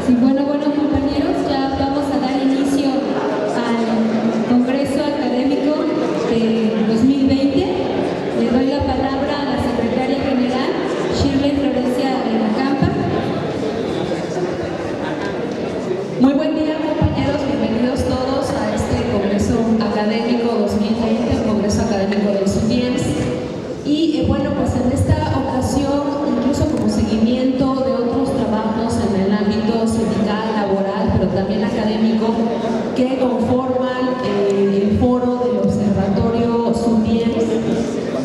Sí, bueno, compañeros, ya vamos a dar inicio al Congreso Académico de 2020. Le doy la palabra a la Secretaria General, Shirley Florencia de la Campa. Muy buen día, compañeros, bienvenidos todos a este Congreso Académico 2020, el Congreso Académico del SUDIEMS. Y bueno, pues en esta ocasión, incluso como seguimiento de otros trabajos en el ámbito sindical, laboral, pero también académico, que conforman el foro del Observatorio SUDIEMS,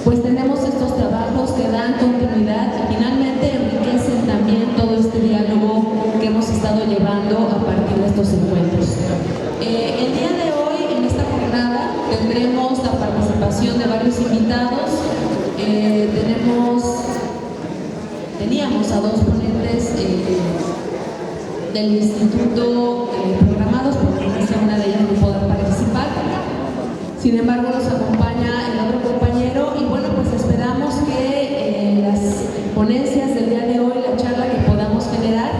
pues tenemos estos trabajos que dan continuidad y finalmente enriquecen también todo este diálogo que hemos estado llevando a partir de estos encuentros. El día de hoy, en esta jornada, tendremos la participación de varios invitados. Teníamos a dos ponentes del instituto programados, porque una de ellas no podrá participar. Sin embargo, nos acompaña el otro compañero y bueno, pues esperamos que las ponencias del día de hoy, la charla que podamos generar,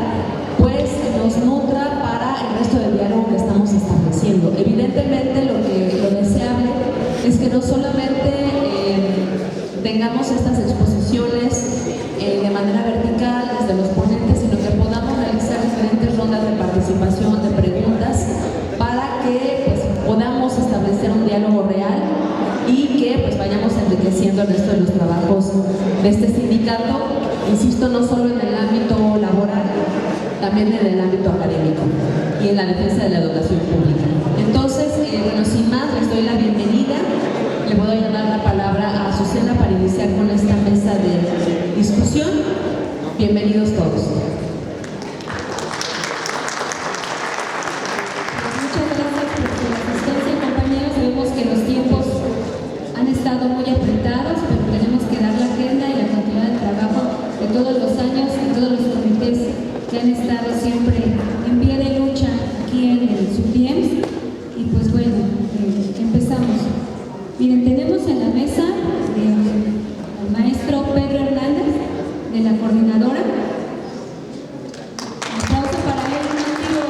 pues nos nutra para el resto del diálogo que estamos estableciendo. Evidentemente, lo deseable es que no solamente tengamos estas exposiciones de manera vertical desde los ponentes, sino que podamos realizar diferentes rondas de participación, de preguntas, para que pues, podamos establecer un diálogo real y que pues, vayamos enriqueciendo el resto de los trabajos de este sindicato, insisto, no solo en el ámbito laboral, también en el ámbito académico y en la defensa de la educación pública. Entonces, bueno, sin más, les doy la bienvenida. Le voy a dar la palabra a Azucena para iniciar con esta mesa de discusión. Bienvenidos todos. Muchas gracias por su asistencia, compañeros. Sabemos que los tiempos han estado muy apretados, pero tenemos que dar la agenda y la continuidad del trabajo de todos los años y todos los comités que han estado siempre en pie de lucha aquí en el SUDIEMS. Y pues bueno, empezamos. Miren, tenemos en la mesa al maestro Pedro Hernández, de la coordinadora. Un aplauso para él, un antiguo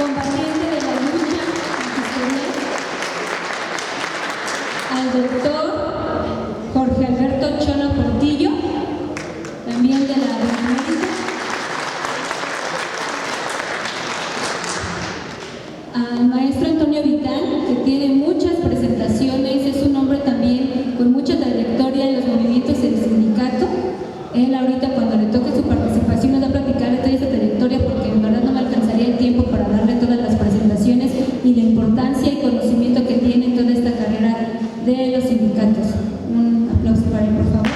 combatiente de la lucha institucional. Al doctor Jorge Alberto Chono Portillo, también de la Benemérita. Al maestro Antonio Vitán, que tiene muchas presentaciones, es un hombre también con mucha trayectoria en los movimientos del sindicato. Él ahorita, cuando le toque su participación, nos va a platicar de toda esa trayectoria, porque en verdad no me alcanzaría el tiempo para darle todas las presentaciones y la importancia y conocimiento que tiene en toda esta carrera de los sindicatos. Un aplauso para él, por favor.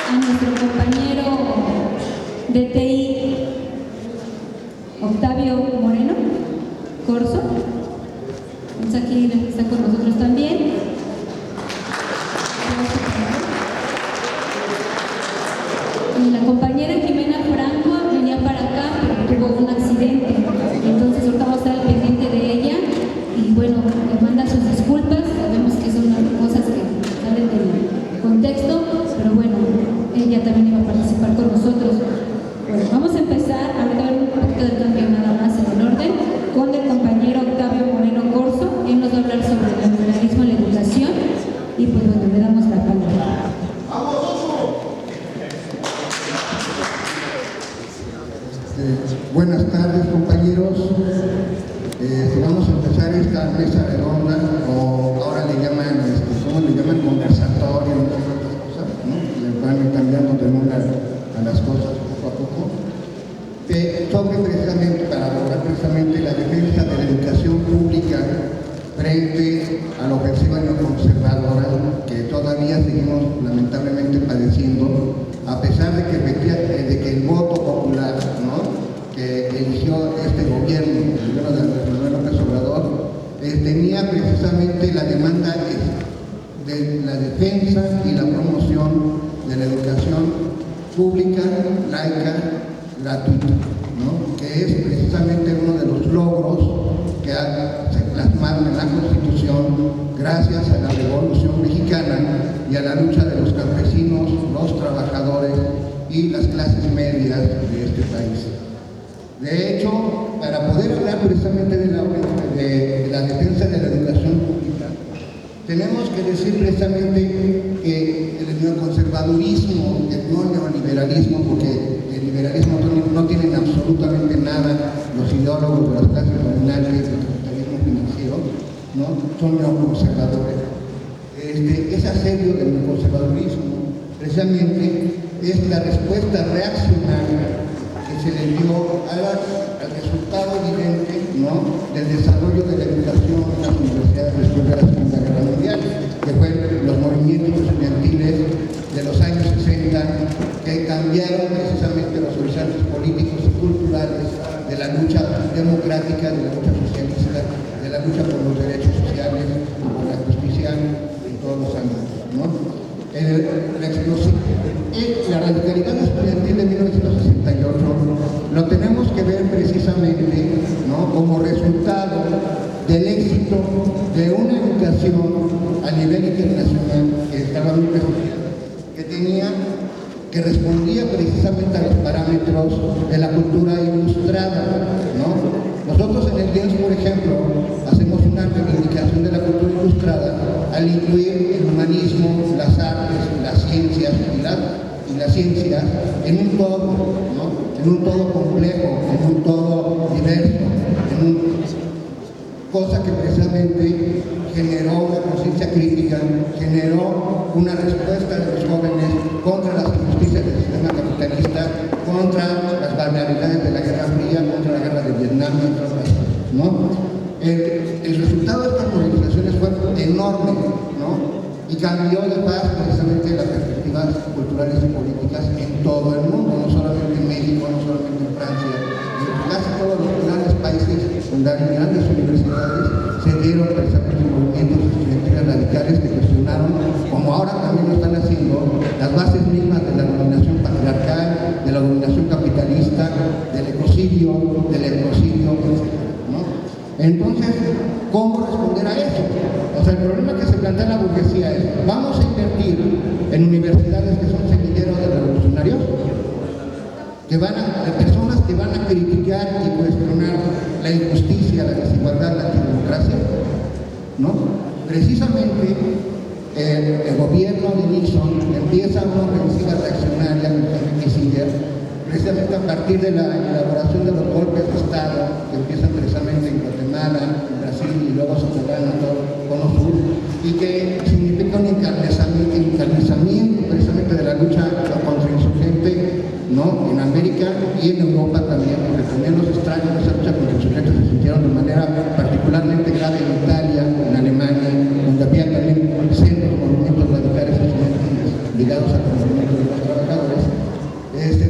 A nuestro compañero de TI, Octavio Moreno Corso, aquí está con nosotros también. Y la compañera Jimena Franco venía para acá, pero tuvo un accidente, entonces ahorita vamos a estar al pendiente de ella y bueno, le manda sus disculpas. Sabemos que son cosas que salen del contexto, pero bueno, ella también iba a participar con nosotros. Bueno, vamos a empezar, ahorita va a haber un poquito de cambio nada más en el orden, con el compañero Octavio Moreno Corso. Él nos va a hablar sobre el neoliberalismo en la educación y pues bueno, le damos la palabra. Buenas tardes, compañeros. Vamos a empezar esta mesa redonda, o ahora le llaman, ¿cómo le llaman? Conversatorio, ¿no? Otras cosas, ¿no? Le van cambiando de nombre a las cosas poco a poco. Sobre precisamente, para abordar precisamente la defensa de la educación pública frente a la ofensiva neoconservadora que todavía seguimos lamentablemente padeciendo, a pesar de que el voto popular, ¿no?, que eligió este gobierno, el gobierno de Andrés Manuel López Obrador, tenía precisamente la demanda de la defensa y la promoción de la educación pública, laica, gratuita, ¿no?, que es precisamente uno de los logros que se plasmaron en la Constitución gracias a la Revolución Mexicana y a la lucha de los campesinos, los trabajadores y las clases medias de este país. De hecho, para poder hablar precisamente de la defensa de la educación pública, tenemos que decir precisamente que el neoconservadurismo, el neoliberalismo, porque el liberalismo no tienen absolutamente nada los ideólogos de las clases dominantes del capitalismo financiero, ¿no? Son neoconservadores. Ese asedio del neoconservadurismo precisamente es la respuesta reaccionaria que se le dio al resultado evidente, ¿no?, del desarrollo de la educación en las universidades después de la Segunda Guerra Mundial, que fueron los movimientos estudiantiles de los años 60 que cambiaron precisamente los horizontes políticos y culturales de la lucha democrática, de la lucha socialista, de la lucha por los derechos sociales, por la justicia en todos los ámbitos, ¿no? La radicalidad estudiantil de 1968 lo tenemos que ver precisamente, ¿no?, como resultado del éxito de una educación a nivel internacional que estaba muy prestigiosa, que respondía precisamente a los parámetros de la cultura ilustrada, ¿no? Nosotros en el DIENS, por ejemplo, hacemos una reivindicación de la cultura ilustrada al incluir el humanismo, las artes, las ciencias y las ciencias en un todo, ¿no?, en un todo complejo, en un todo diverso, cosa que precisamente generó una conciencia crítica, generó una respuesta de los jóvenes contra las injusticias del sistema capitalista, contra las barbaridades de la Guerra Fría, contra la guerra de Vietnam, entre otras cosas, ¿no? El resultado de estas movilizaciones fue enorme, ¿no?, y cambió de paz precisamente las perspectivas culturales y políticas en todo el mundo, no solamente en México, no solamente en Francia, en casi todos los grandes países donde hay grandes universidades se dieron precisamente movimientos estudiantiles radicales que cuestionaron, como ahora también lo están haciendo, las bases mismas de la dominación patriarcal, de la dominación capitalista, del ecocidio, ¿no? Entonces, ¿cómo responder a eso? O sea, el problema que se plantea en la burguesía es, ¿vamos a invertir en universidades que son semilleros de revolucionarios? De personas que van a criticar y cuestionar la injusticia, la desigualdad, la antidemocracia, ¿no? Precisamente el gobierno de Nixon empieza una ofensiva reaccionaria contra Kissinger, precisamente a partir de la elaboración de los golpes de Estado que empiezan precisamente en Guatemala, en Brasil y luego se trasladan a todo el cono sur, y que significa un encarnizamiento precisamente de la lucha contrainsurgente, ¿no?, en América y en Europa también, porque también los estragos de esa lucha contrainsurgente se sintieron de manera particularmente grave en Italia, en Alemania, donde había también centros, movimientos radicales estudiantiles ligados al movimiento de los trabajadores.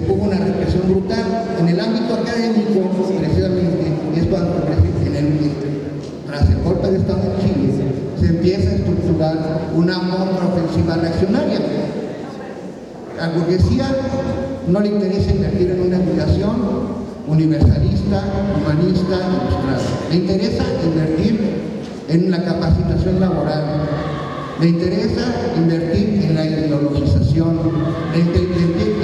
Hubo una represión brutal en el ámbito académico, precisamente, y es cuando tras el golpe de Estado en Chile se empieza a estructurar una contraofensiva reaccionaria. A la burguesía no le interesa invertir en una educación universalista, humanista, ilustrada. Le interesa invertir en la capacitación laboral. Le interesa invertir en la ideologización, le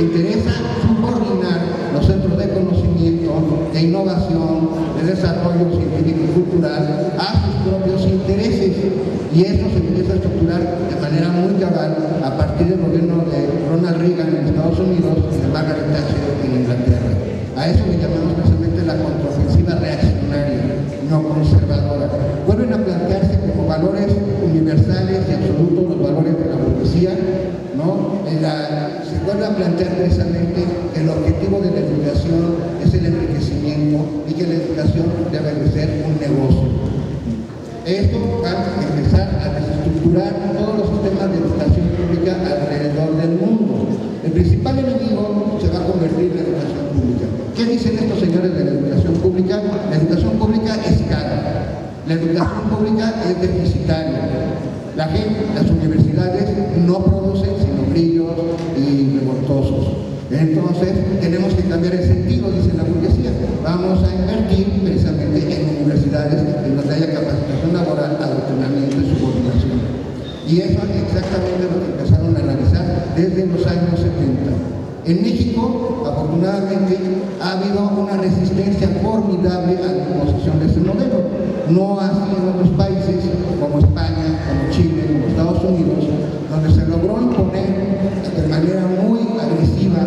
interesa subordinar los centros de conocimiento, de innovación, de desarrollo científico y cultural a sus propios intereses. Y esto se empieza a estructurar de manera muy cabal a partir del gobierno de Ronald Reagan en Estados Unidos y de Margaret Thatcher en Inglaterra. A eso le llamamos precisamente la contraofensiva reaccionaria, no conservadora. Vuelven a plantearse como valores universales y absolutos los valores de la burguesía, ¿no? Se vuelve a plantear precisamente que el objetivo de la educación es el enriquecimiento y que la educación debe de ser un negocio. Esto va a empezar a desestructurar todos los sistemas de educación pública alrededor del mundo. El principal enemigo se va a convertir en la educación pública. ¿Qué dicen estos señores de la educación pública? La educación pública es cara. La educación pública es deficitaria. Las universidades no producen sino brillos y revoltosos. Entonces, tenemos que cambiar el sentido, dice la burguesía. Vamos a invertir precisamente en universidades en donde haya capacitación laboral, adoctrinamiento y subordinación. Y eso es exactamente lo que empezaron a analizar desde los años 70. En México, afortunadamente, ha habido una resistencia formidable a la imposición de este modelo. No así en otros países como España, como Chile, como Estados Unidos, donde se logró imponer de manera muy agresiva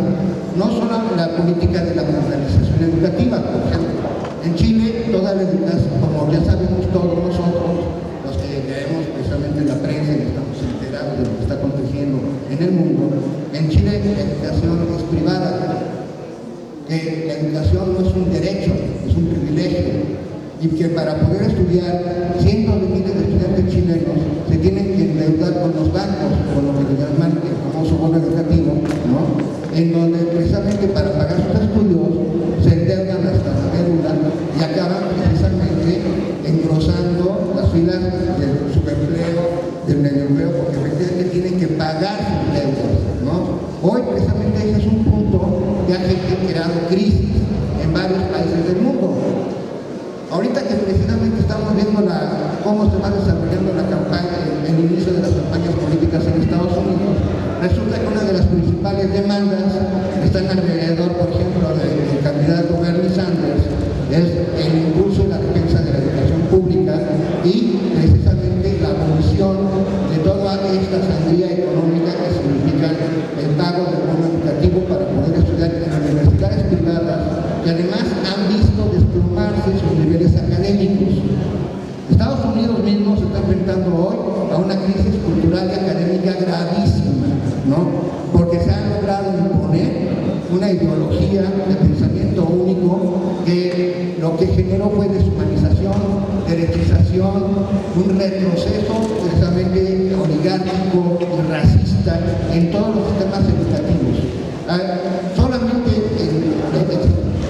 no solo la política de la modernización educativa, por ejemplo. En Chile, toda la educación, como ya sabemos todos nosotros, los que leemos precisamente la prensa y estamos enterados de lo que está aconteciendo en el mundo, en Chile la educación es privada, que la educación no es un derecho, es un privilegio, y que para poder estudiar cientos de miles de estudiantes chilenos se tienen que endeudar con los bancos, con lo que le llaman el famoso bono educativo, ¿no? En donde precisamente para pagar sus estudios se endeudan hasta la médula y acaban precisamente engrosando las filas del subempleo, del medioempleo, porque efectivamente tienen que pagar sus deudas, ¿no? Hoy precisamente ese es un punto que ha generado crisis en varios países del mundo. Ahorita que precisamente estamos viendo cómo se va desarrollando la campaña, el inicio de las campañas políticas en Estados Unidos, resulta que una de las principales demandas están alrededor, por ejemplo, del candidato Bernie Sanders, es el impulso y la defensa de la educación pública y precisamente la abolición de toda esta sangría económica que significa el pago del bono educativo para poder estudiar en universidades privadas que además han visto desplomarse sus niveles académicos. Estados Unidos mismo se está enfrentando hoy a una crisis cultural y académica gravísima, ¿no? Porque se ha logrado imponer una ideología de pensamiento único que lo que generó fue deshumanización, derechización, un retroceso precisamente oligárquico y racista en todos los sistemas educativos. Solamente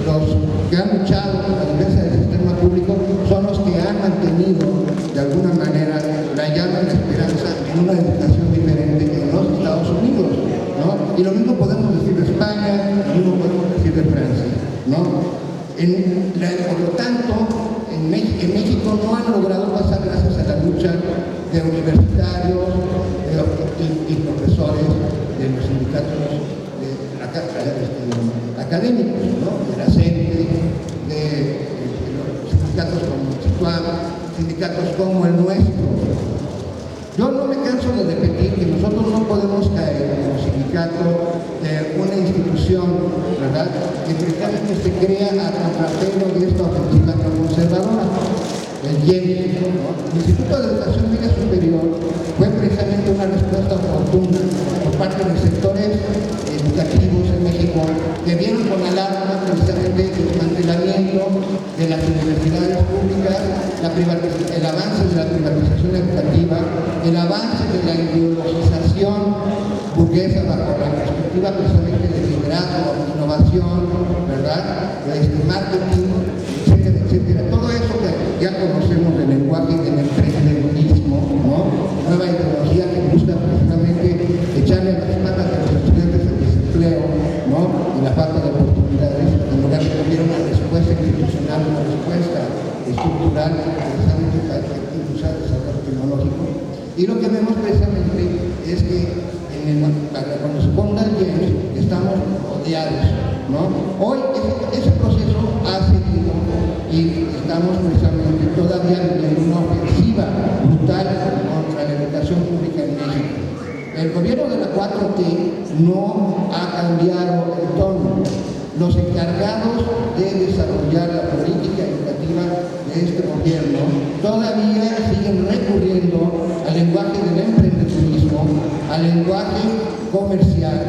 los que han luchado por la defensa del sistema público son los que han mantenido de alguna manera la llama de la esperanza en una educación diferente en los Estados Unidos, ¿no? Y lo mismo podemos decir de España, lo mismo podemos decir de Francia, ¿no? Por lo tanto, en México no han logrado pasar gracias a la lucha de universitarios y profesores de los sindicatos académicos, ¿no? De la CENTE, de los sindicatos como el SITUAM, sindicatos como el nuestro. Yo no me canso de repetir que nosotros no podemos caer como sindicato de una institución, ¿verdad?, que precisamente se crea a contrapelo de esta ofensiva conservadora, el IEM, ¿no? El Instituto de Educación Media Superior fue precisamente una respuesta oportuna por parte de sectores educativos en México que vieron con alarma precisamente el desmantelamiento de las universidades públicas, el avance de la privatización educativa, el avance de la ideologización burguesa bajo la perspectiva precisamente de liderazgo, innovación, ¿verdad?, marketing, etcétera, etcétera. Todo eso que ya conocemos del lenguaje del emprendedurismo, ¿no? Nueva ideología que busca precisamente echarle las patas a los estudiantes el desempleo, ¿no?, y la falta de oportunidades, en lugar de tener una respuesta institucional, una respuesta estructural, precisamente para impulsar el desarrollo tecnológico. Y lo que vemos precisamente es que cuando se ponga el IEM estamos odiados, ¿no? Hoy ese proceso ha seguido y estamos precisamente todavía en una ofensiva brutal contra la educación pública en México. El gobierno de la 4T no ha cambiado el tono. Los encargados de desarrollar la política educativa de este gobierno todavía siguen recurriendo al lenguaje del emprendedurismo, al lenguaje comercial,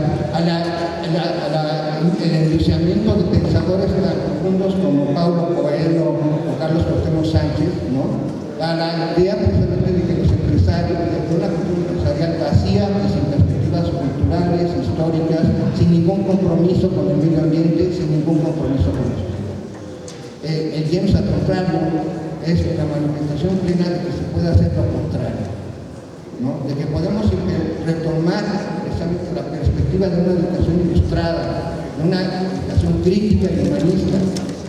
el enjuiciamiento de pensadores tan profundos como Paulo Coelho o Carlos Cuauhtémoc Sánchez, ¿no?, a la idea precisamente de que los empresarios, de una cultura empresarial vacía y sin perspectivas culturales, históricas, sin ningún compromiso con el medio ambiente, sin ningún compromiso con la sociedad. El James, al contrario, es la manifestación plena de que se puede hacer lo contrario, ¿no?, de que podemos retomar precisamente la perspectiva de una educación ilustrada, de una educación crítica y humanista,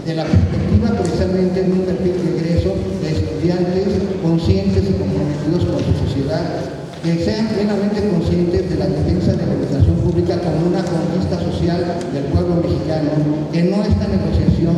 de la perspectiva precisamente de un perfil de egreso de estudiantes conscientes y comprometidos con su sociedad, que sean plenamente conscientes de la defensa de la educación pública como una conquista social del pueblo mexicano, que no está en negociación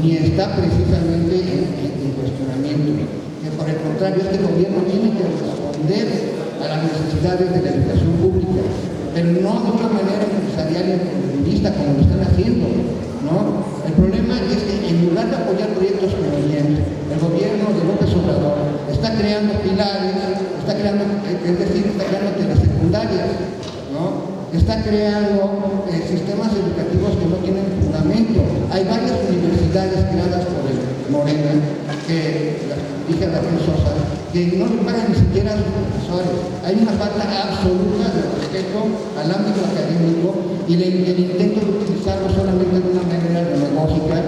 ni está precisamente en cuestionamiento, que por el contrario este gobierno tiene que responder a las necesidades de la educación pública, pero no de una manera empresarial y emprendedorista como lo están haciendo, ¿no? El problema es que en lugar de apoyar proyectos como el gobierno de López Obrador está creando pilares, está creando telesecundarias, ¿no? Está creando sistemas educativos que no tienen fundamento. Hay varias universidades creadas por el Morena, que dije Rafael Sosa, que no le pagan ni siquiera a sus profesores. Hay una falta absoluta de respeto al ámbito académico y el intento de utilizarlo solamente de una manera demagógica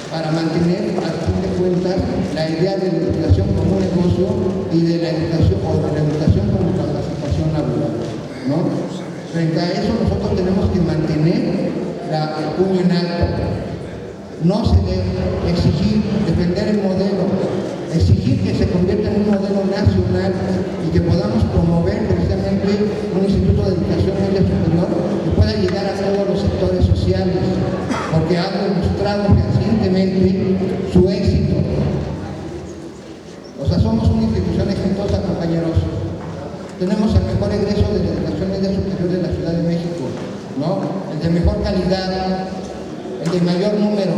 para mantener, al fin de cuentas, la idea de la educación como un negocio y de la educación como capacitación laboral, ¿no? Frente a eso nosotros tenemos que mantener el puño en alto, no ceder, exigir, defender el modelo, exigir que se convierta en un modelo nacional y que podamos promover precisamente un instituto de educación media superior que pueda llegar a todos los sectores sociales, porque ha demostrado recientemente su éxito. O sea, somos una institución exitosa, compañeros. Tenemos el mejor egreso de la educación media superior de la Ciudad de México, ¿no? El de mejor calidad, el de mayor número,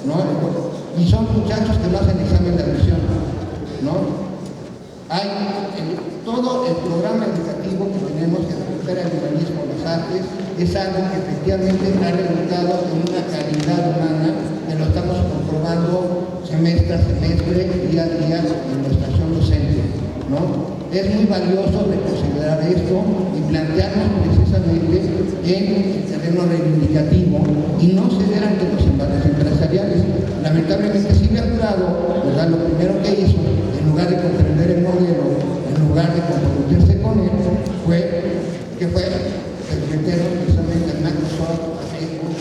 ¿no? Y son muchachos que no hacen examen de admisión, ¿no? Hay todo el programa educativo que tenemos que recupera el humanismo, las artes, es algo que efectivamente ha resultado en una calidad humana que lo estamos comprobando semestre a semestre, día a día en nuestra acción docente, ¿no? Es muy valioso reconsiderar esto y plantearnos precisamente en el terreno reivindicativo y no ceder ante los embates empresariales. Lamentablemente Silvia Jurado, ¿verdad?, lo primero que hizo, en lugar de comprender el modelo, en lugar de comprometerse con él, fue meternos precisamente en Microsoft, Facebook,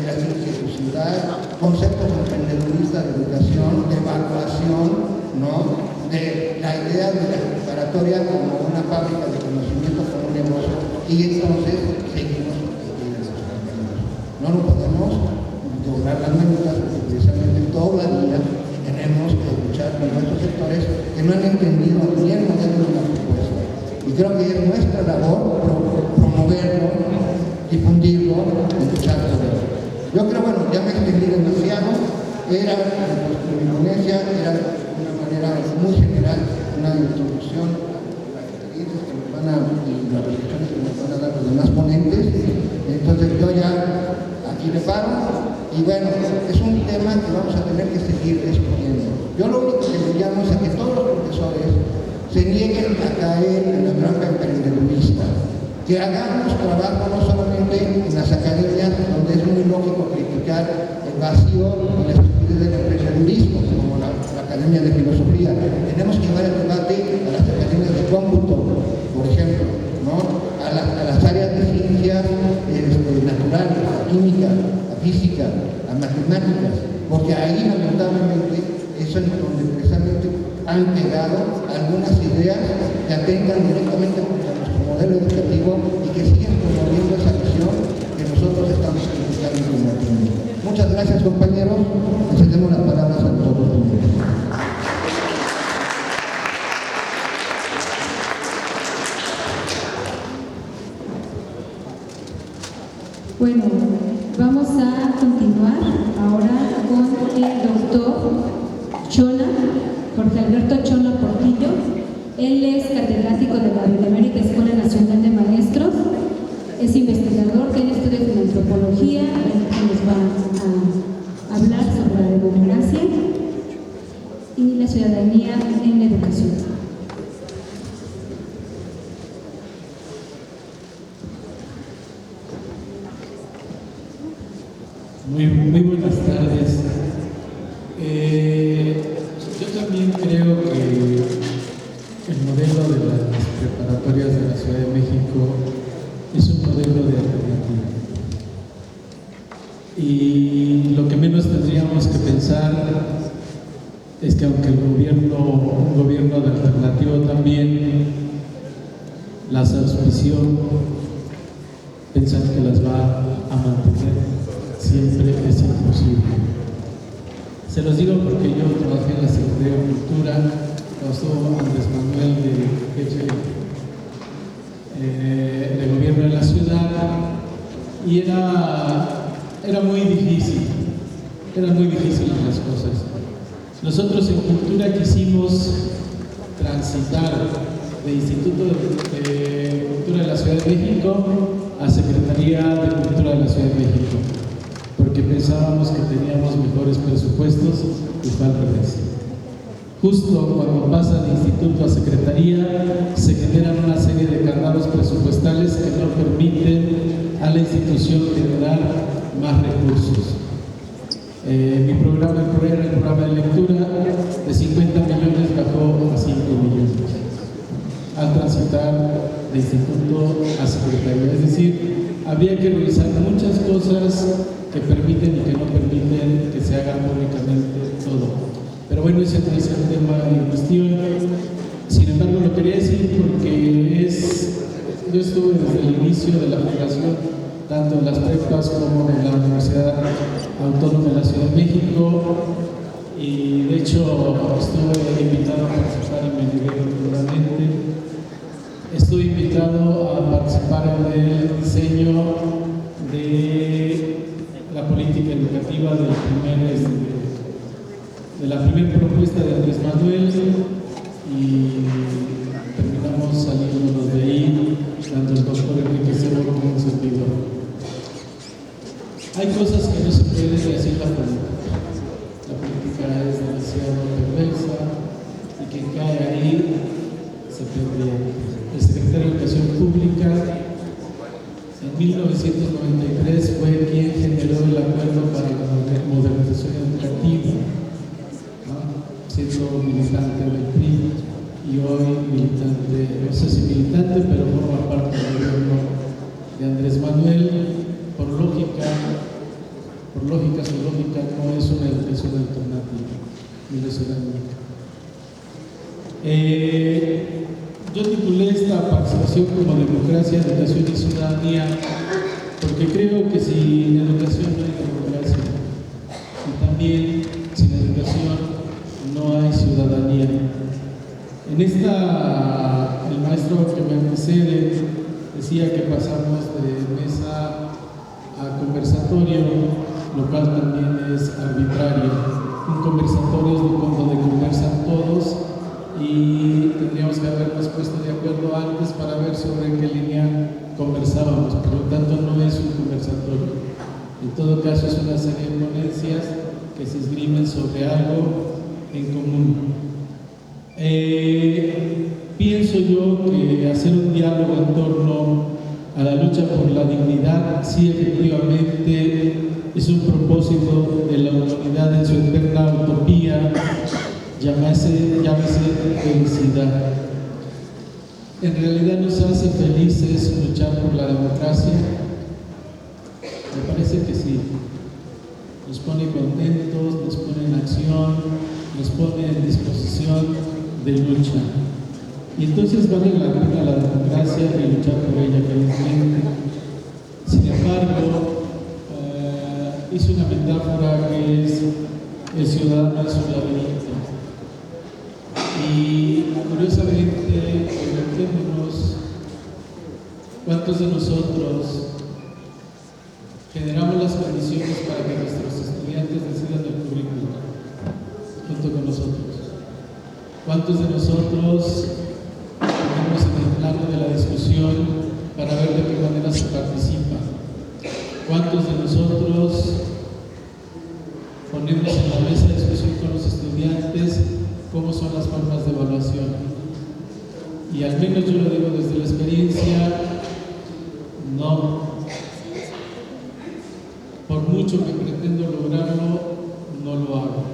la ciudad, conceptos emprendedoristas de educación, de evaluación, ¿no?, de la idea de la preparatoria como una fábrica de conocimiento, como un negocio, y entonces seguimos no lo podemos lograr las metas, porque precisamente todavía tenemos que luchar con nuestros sectores que no han entendido ni el modelo de la propuesta. Y creo que es nuestra labor promoverlo, difundirlo y luchar por ello. Yo creo, bueno, ya me extendí demasiado, mi ponencia era una manera muy general, una introducción, las experiencias que nos van a, y las reflexiones que nos van a dar los demás ponentes. Entonces yo ya aquí le paro, y bueno, es un tema que vamos a tener que seguir discutiendo. Yo lo único que le llamo es a que todos los profesores se nieguen a caer en la trampa emprendedorista, que hagamos trabajo no solamente en las academias, donde es muy lógico criticar el vacío y la estupidez del emprendedurismo, como la Academia de Filosofía. Tenemos que llevar el debate a las academias de cómputo, por ejemplo, ¿no?, a las áreas de ciencias naturales, a química, a física, a matemáticas, porque ahí lamentablemente es donde precisamente han pegado algunas ideas que atentan directamente contra nuestro modelo educativo y que siguen promoviendo esa visión que nosotros estamos criticando y combatiendo. Muchas gracias, compañeros. Les cedemos las palabras a nosotros. Bueno, vamos a continuar ahora con el doctor Chona, Jorge Alberto Chona Portillo. Él es catedrático de la Benemérita Escuela Nacional de Maestros, es investigador, tiene estudios en antropología, que nos va a hablar sobre la democracia y la ciudadanía en la educación. Muy buenas tardes. Yo también creo que el modelo de las preparatorias de la Ciudad de México es un modelo de alternativa. Y lo que menos tendríamos que pensar es que aunque un gobierno de alternativo también las auspició, pensar que las va a mantener siempre es imposible. Se los digo porque yo trabajé en la Secretaría de Cultura cuando estuvo Andrés Manuel de gobierno de la ciudad, y era muy difícil, eran muy difíciles las cosas. Nosotros en Cultura quisimos transitar de Instituto de Cultura de la Ciudad de México a Secretaría de Cultura de la Ciudad de México, porque pensábamos que teníamos mejores presupuestos, y fue al revés. Justo cuando pasa de instituto a secretaría, se generan una serie de candados presupuestales que no permiten a la institución generar más recursos. Mi programa era el programa de lectura, de 50 millones bajó a 5 millones al transitar de instituto a secretaría. Es decir, había que revisar muchas cosas que permiten y que no permiten que se haga públicamente todo. Pero bueno, ese es el tema en cuestión. Sin embargo, lo quería decir porque yo estuve desde el inicio de la fundación, tanto en las prepas como en la Universidad Autónoma de la Ciudad de México, y de hecho estuve invitado a participar y me negué rotundamente. Estuve invitado a participar en el diseño de la política educativa de la primera propuesta de Andrés Manuel, y terminamos saliéndonos de ahí, tanto el doctor Enrique Cerro como un servidor. Hay cosas que no se pueden decir la política. La política es demasiado perversa y quien cae ahí se pierde. El secretario de Educación Pública en 1993 fue quien generó el acuerdo para la modernización educativa, siendo militante del PRI y hoy militante, no sé si militante, pero forma parte del gobierno de Andrés Manuel. Por lógica, su lógica no es una educación alternativa, ni lo será nunca. Yo titulé esta participación como Democracia, Educación y Ciudadanía, porque creo que sin educación no hay democracia, y también sin educación no hay ciudadanía. En esta, el maestro que me antecede decía que pasamos de mesa a conversatorio, lo cual también es arbitrario. Un conversatorio es donde conversan todos, y tendríamos que habernos puesto de acuerdo antes para ver sobre qué línea conversábamos. Por lo tanto, no es un conversatorio. En todo caso, es una serie de ponencias que se esgrimen sobre algo en común. Pienso yo que hacer un diálogo en torno a la lucha por la dignidad, sí, efectivamente, es un propósito de la humanidad en su eterna utopía, llámese felicidad. En realidad nos hace felices luchar por la democracia. Me parece que sí. Nos pone contentos, nos pone en acción, nos pone en disposición de lucha. Y entonces vale la pena la democracia y luchar por ella felizmente. Sin embargo, hice una metáfora que es el ciudadano es un laberinto. Y curiosamente, preguntémonos cuántos de nosotros generamos las condiciones para que nuestros estudiantes decidan el currículum junto con nosotros. ¿Cuántos de nosotros ponemos en el plano de la discusión para ver de qué manera se participa? ¿Cuántos de nosotros ponemos en la mesa de discusión con los estudiantes cómo son las formas de evaluación? Y al menos yo lo digo desde la experiencia, no. Por mucho que pretendo lograrlo, no lo hago.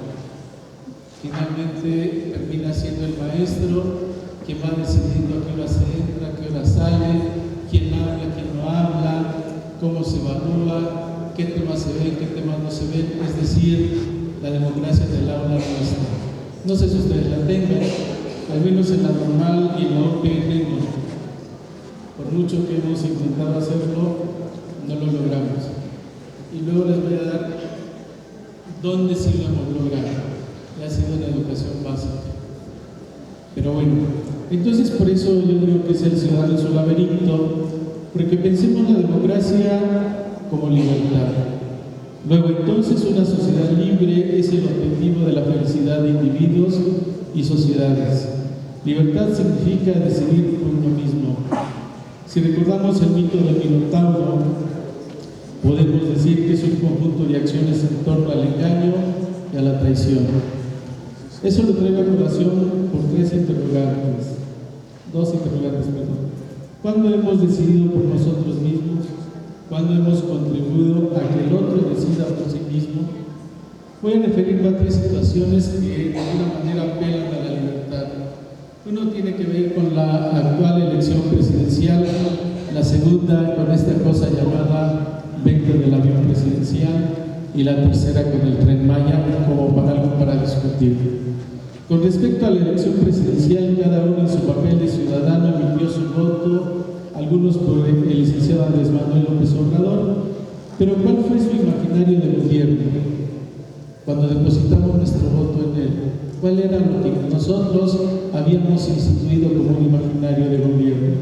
Finalmente termina siendo el maestro quien va decidiendo a qué hora se entra, a qué hora sale, quién habla, quién no habla, cómo se evalúa, qué temas se ven, qué temas no se ven. Es decir, la democracia del aula no está. No sé si ustedes la tengan, al menos en la normal y en la OPN no. por mucho que hemos intentado hacerlo, no lo logramos. Y luego les voy a dar dónde sí lo hemos logrado, que ha sido la educación básica. Pero bueno, entonces por eso yo digo que es el ciudadano en su laberinto, porque pensemos la democracia como libertad. Luego entonces una sociedad libre es el objetivo de la felicidad de individuos y sociedades. Libertad significa decidir por uno mismo. Si recordamos el mito del Minotauro, podemos decir que es un conjunto de acciones en torno al engaño y a la traición. Eso lo traigo a colación por dos interrogantes, perdón. ¿Cuándo hemos decidido por nosotros mismos? ¿Cuándo hemos contribuido a que el otro decida por sí mismo? Voy a referirme a tres situaciones que de alguna manera apelan a la libertad. Uno tiene que ver con la actual elección presidencial, la segunda con esta cosa llamada venta del avión presidencial y la tercera con el Tren Maya, como para algo para discutir. Con respecto a la elección presidencial, cada uno en su papel de ciudadano emitió su voto, algunos por el licenciado Andrés Manuel López Obrador, pero ¿cuál fue su imaginario de gobierno cuando depositamos nuestro voto en él? ¿Cuál era lo que nosotros habíamos instituido como un imaginario de gobierno?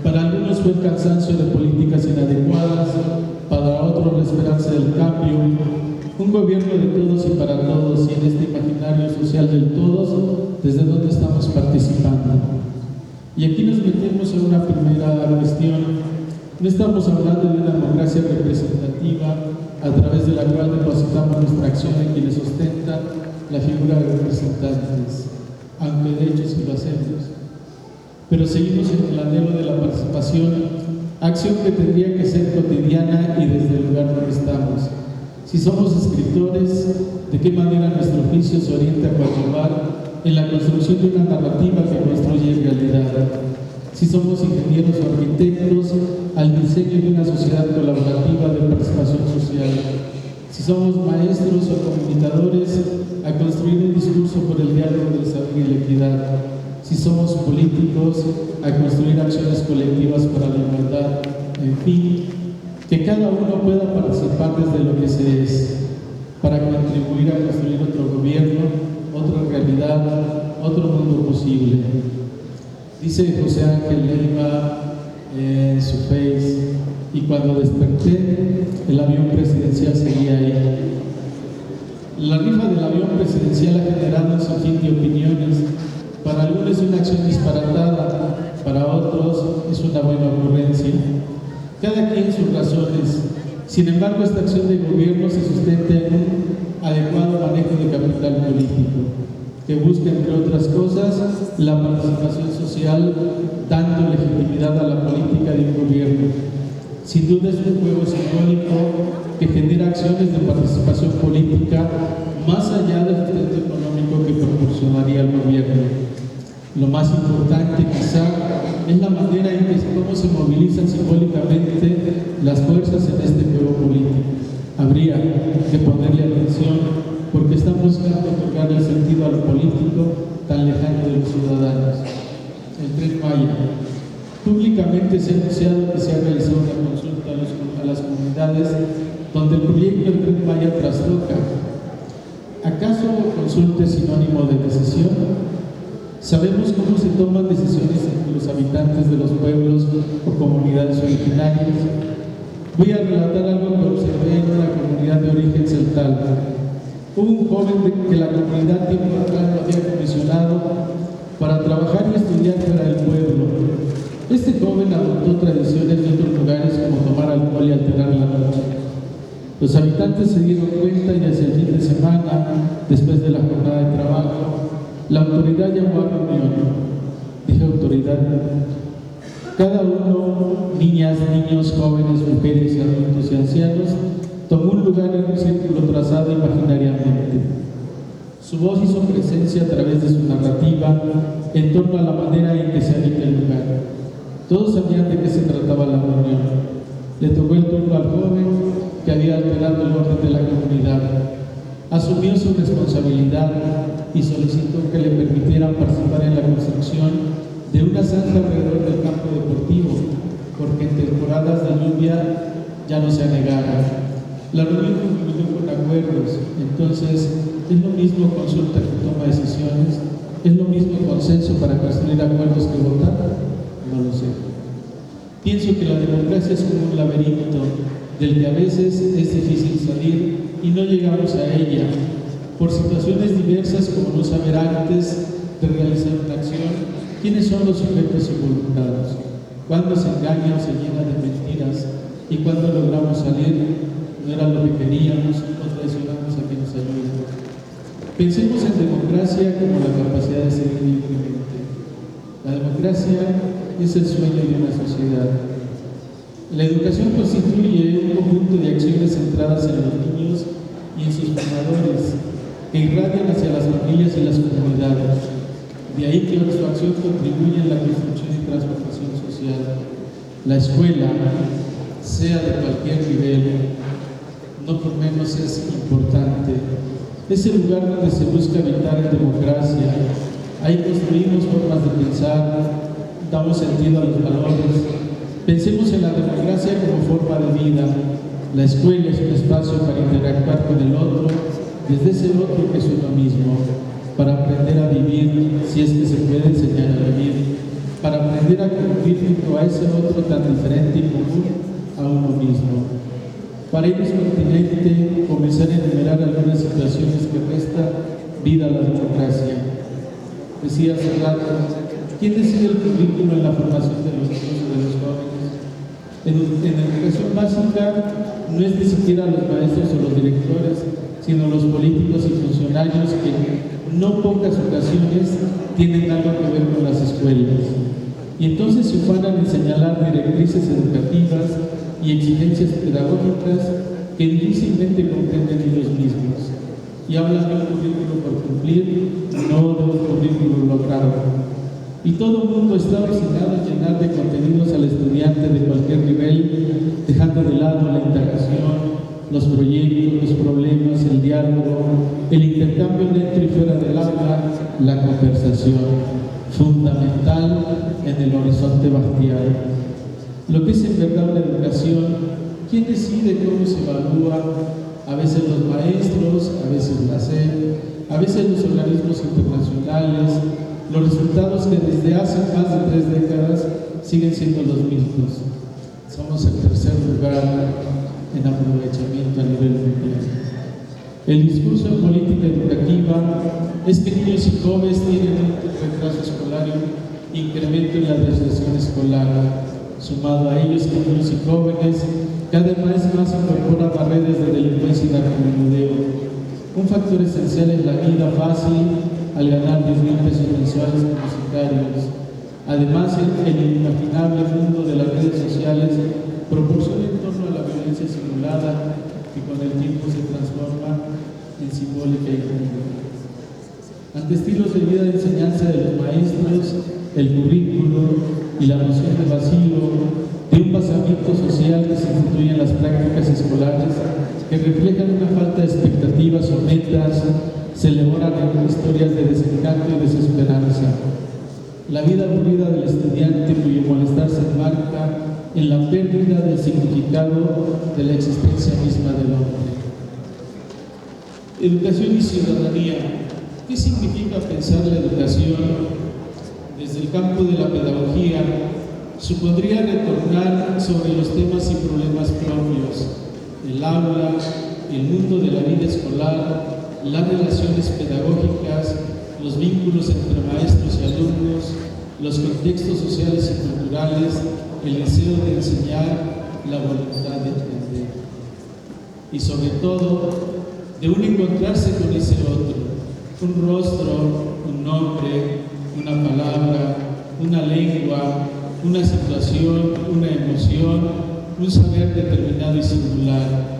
Para algunos fue el cansancio de políticas inadecuadas, para otros la esperanza del cambio, un gobierno de todos y para todos, y en este imaginario social del todos, desde donde estamos participando. Y aquí nos metemos en una primera cuestión. No estamos hablando de una democracia representativa a través de la cual depositamos nuestra acción en quienes ostentan la figura de representantes, aunque de hecho sí lo hacemos. Pero seguimos en el anhelo de la participación, acción que tendría que ser cotidiana y desde el lugar donde estamos. Si somos escritores, ¿de qué manera nuestro oficio se orienta a coadyuvar en la construcción de una narrativa que construye realidad? Si somos ingenieros o arquitectos, al diseño de una sociedad colaborativa de participación social. Si somos maestros o comunicadores, a construir un discurso por el diálogo del saber y la equidad. Si somos políticos, a construir acciones colectivas para la igualdad. En fin, que cada uno pueda participar desde lo que se es, para contribuir a construir otro gobierno, otra realidad, otro mundo posible. Dice José Ángel Leiva en su Face, y cuando desperté, el avión presidencial seguía ahí. La rifa del avión presidencial ha generado un sinfín de opiniones. Para algunos es una acción disparatada, para otros es una buena ocurrencia. Cada quien sus razones. Sin embargo, esta acción de gobierno se sustenta en un adecuado manejo de capital político, que busca, entre otras cosas, la participación social, dando legitimidad a la política de un gobierno. Sin duda es un juego simbólico que genera acciones de participación política más allá del sustento económico que proporcionaría el gobierno. Lo más importante quizá es la manera en que cómo se movilizan simbólicamente las fuerzas en este juego político. Habría que ponerle atención porque están buscando otorgarle sentido a lo político tan lejano de los ciudadanos. El Tren Maya. Públicamente se ha anunciado que se ha realizado una consulta a las comunidades donde el proyecto del Tren Maya trastoca. ¿Acaso consulta es sinónimo de decisión? Sabemos cómo se toman decisiones entre los habitantes de los pueblos o comunidades originarias. Voy a relatar algo que observé en una comunidad de origen celtal. Hubo un joven que la comunidad tiempo atrás lo había comisionado para trabajar y estudiar fuera del pueblo. Este joven adoptó tradiciones de otros lugares como tomar alcohol y alterar la noche. Los habitantes se dieron cuenta y hacia el fin de semana, después de la jornada de trabajo, la autoridad llamó a reunión. Dije autoridad. Cada uno, niñas, niños, jóvenes, mujeres, adultos y ancianos, tomó un lugar en un círculo trazado imaginariamente. Su voz hizo presencia a través de su narrativa en torno a la manera en que se habita el lugar. Todos sabían de qué se trataba la reunión. Le tocó el turno al joven que había alterado el orden de la comunidad. Asumió su responsabilidad y solicitó que le permitieran participar en la construcción de una zanja alrededor del campo deportivo, porque en temporadas de lluvia ya no se anegara. La reunión concluyó con acuerdos, entonces es lo mismo consulta que toma decisiones, es lo mismo consenso para construir acuerdos que votar, no lo sé. Pienso que la democracia es como un laberinto del que a veces es difícil salir y no llegamos a ella, por situaciones diversas como no saber antes de realizar una acción quiénes son los sujetos involucrados, cuándo se engaña o se llena de mentiras y cuándo logramos salir, no era lo que queríamos o traicionamos a quien nos ayuda. Pensemos en democracia como la capacidad de seguir libremente. La democracia es el sueño de una sociedad. La educación constituye un conjunto de acciones centradas en los niños y en sus formadores, que irradian hacia las familias y las comunidades. De ahí que su acción contribuye en la construcción y transformación social. La escuela, sea de cualquier nivel, no por menos es importante. Es el lugar donde se busca habitar en democracia. Ahí construimos formas de pensar, damos sentido a los valores. Pensemos en la democracia como forma de vida. La escuela es un espacio para interactuar con el otro, desde ese otro que es uno mismo, para aprender a vivir, si es que se puede enseñar a vivir, para aprender a convivir junto a ese otro tan diferente y común a uno mismo. Para ello es pertinente comenzar a enumerar algunas situaciones que restan vida a la democracia. Decía hace rato, ¿quién decide el currículo en la formación de los niños y de los jóvenes? En educación básica no es ni siquiera los maestros o los directores, sino los políticos y funcionarios que no pocas ocasiones tienen algo que ver con las escuelas. Y entonces se ufanan en señalar directrices educativas y exigencias pedagógicas que difícilmente comprenden ellos mismos. Y hablan de un currículo por cumplir, no de un currículo logrado. Y todo el mundo está obsesionado en llenar de contenidos al estudiante de cualquier nivel, dejando de lado la interacción, los proyectos, los problemas, el diálogo, el intercambio dentro y fuera del aula, la conversación, fundamental en el horizonte bastial. Lo que es en verdad la educación, ¿quién decide cómo se evalúa? A veces los maestros, a veces la SED, a veces los organismos internacionales, los resultados que desde hace más de 3 décadas siguen siendo los mismos. Somos el tercer lugar en aprovechamiento a nivel mundial. El discurso en política educativa es que niños y jóvenes tienen un retraso escolar y un incremento en la deserción escolar. Sumado a ellos, que niños y jóvenes cada vez más incorporan barreras de delincuencia y narcomenudeo. Un factor esencial es la vida fácil al ganar 10.000 pesos mensuales universitarios. Además, el inimaginable mundo de las redes sociales proporciona en torno a la violencia simulada que con el tiempo se transforma en simbólica y pública. Ante estilos de vida de enseñanza de los maestros, el currículo y la noción de vacío, de un pasamiento social que se instituye en las prácticas escolares, que reflejan una falta de expectativas o metas, se elaboran en historias de desencanto y desesperanza. La vida aburrida del estudiante cuyo malestar se enmarca en la pérdida del significado de la existencia misma del hombre. Educación y ciudadanía. ¿Qué significa pensar la educación desde el campo de la pedagogía? Supondría retornar sobre los temas y problemas propios, el aula, el mundo de la vida escolar, las relaciones pedagógicas, los vínculos entre maestros y alumnos, los contextos sociales y culturales, el deseo de enseñar, la voluntad de aprender. Y sobre todo, de un encontrarse con ese otro, un rostro, un nombre, una palabra, una lengua, una situación, una emoción, un saber determinado y singular.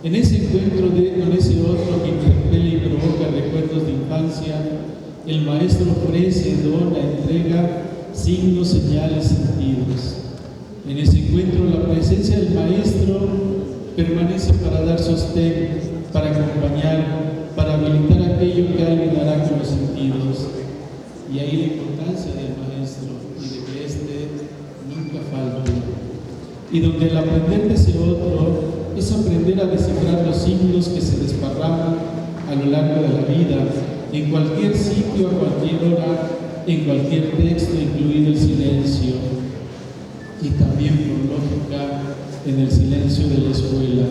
En ese encuentro con ese otro que interpela y provoca recuerdos de infancia, el maestro ofrece, dona, entrega signos, señales, sentidos. En ese encuentro la presencia del maestro permanece para dar sostén, para acompañar, para habilitar aquello que alguien hará con los sentidos. y ahí la importancia del maestro y de que éste nunca falte. Y donde el aprender de ese otro es aprender a descifrar los signos que se desparraman a lo largo de la vida, en cualquier sitio, a cualquier hora, en cualquier texto, incluido el silencio, y también por lógica en el silencio de la escuela.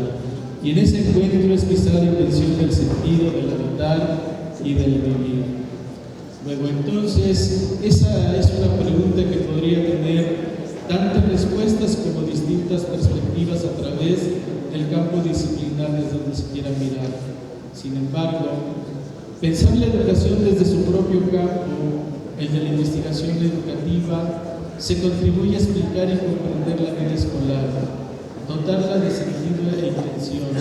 Y en ese encuentro es quizá la invención del sentido, del habitar y del vivir. Luego entonces, esa es una pregunta que podría tener tantas respuestas como distintas perspectivas a través del campo disciplinar desde donde se quiera mirar. Sin embargo, pensar la educación desde su propio campo, el de la investigación educativa, se contribuye a explicar y comprender la vida escolar, dotarla de sentido e intención.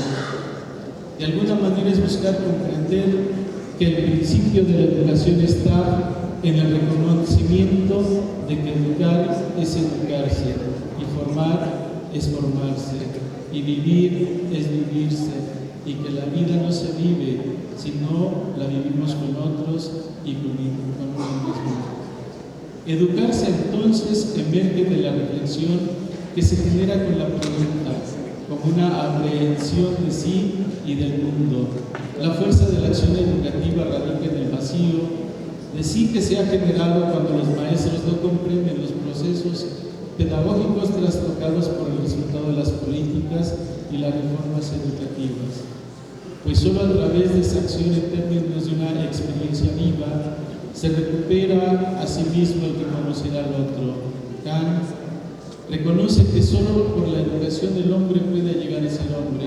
De alguna manera es buscar comprender que el principio de la educación está en el reconocimiento de que educar es educarse, y formar es formarse, y vivir es vivirse, y que la vida no se vive, sino la vivimos con otros y con uno mismo. Educarse entonces emerge de la reflexión que se genera con la pregunta, como una aprehensión de sí y del mundo. La fuerza de la acción educativa radica en el vacío de sí que se ha generado cuando los maestros no comprenden los procesos pedagógicos trastocados por el resultado de las políticas y las reformas educativas. Pues solo a través de esa acción en términos de una experiencia viva se recupera a sí mismo el que conocerá al otro. Kant reconoce que solo por la educación el hombre puede llegar a ser hombre.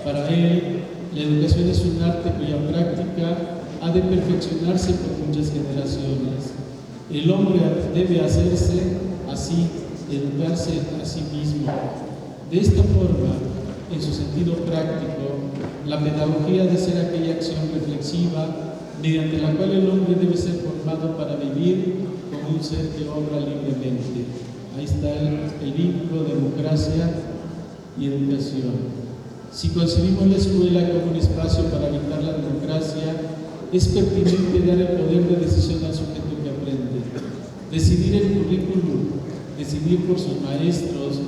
Para él, la educación es un arte cuya práctica ha de perfeccionarse por muchas generaciones. El hombre debe hacerse así, educarse a sí mismo. De esta forma, en su sentido práctico, la pedagogía ha de ser aquella acción reflexiva mediante la cual el hombre debe ser formado para vivir como un ser que obra libremente. Ahí está el vínculo de democracia y educación. Si concebimos la escuela como un espacio para habitar la democracia, es pertinente dar el poder de decisión al sujeto que aprende. Decidir el currículum, decidir por sus maestros,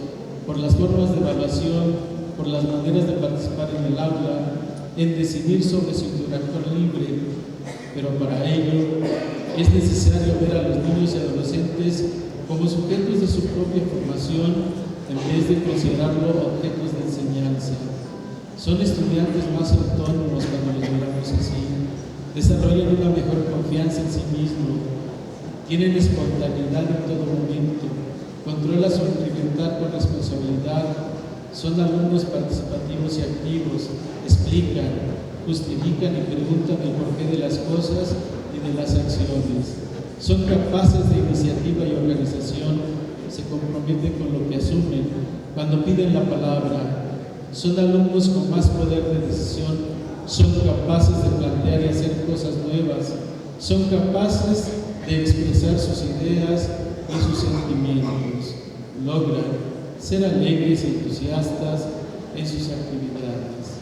por las formas de evaluación, por las maneras de participar en el aula, en decidir sobre su interactor libre, pero para ello es necesario ver a los niños y adolescentes como sujetos de su propia formación en vez de considerarlos objetos de enseñanza. Son estudiantes más autónomos cuando los miramos así, desarrollan una mejor confianza en sí mismos, tienen espontaneidad en todo momento, controlan su libertad con responsabilidad, son alumnos participativos y activos, explican, justifican y preguntan el porqué de las cosas y de las acciones. Son capaces de iniciativa y organización, se comprometen con lo que asumen cuando piden la palabra. Son alumnos con más poder de decisión, son capaces de plantear y hacer cosas nuevas, son capaces de expresar sus ideas y sus sentimientos. Logran ser alegres y entusiastas en sus actividades.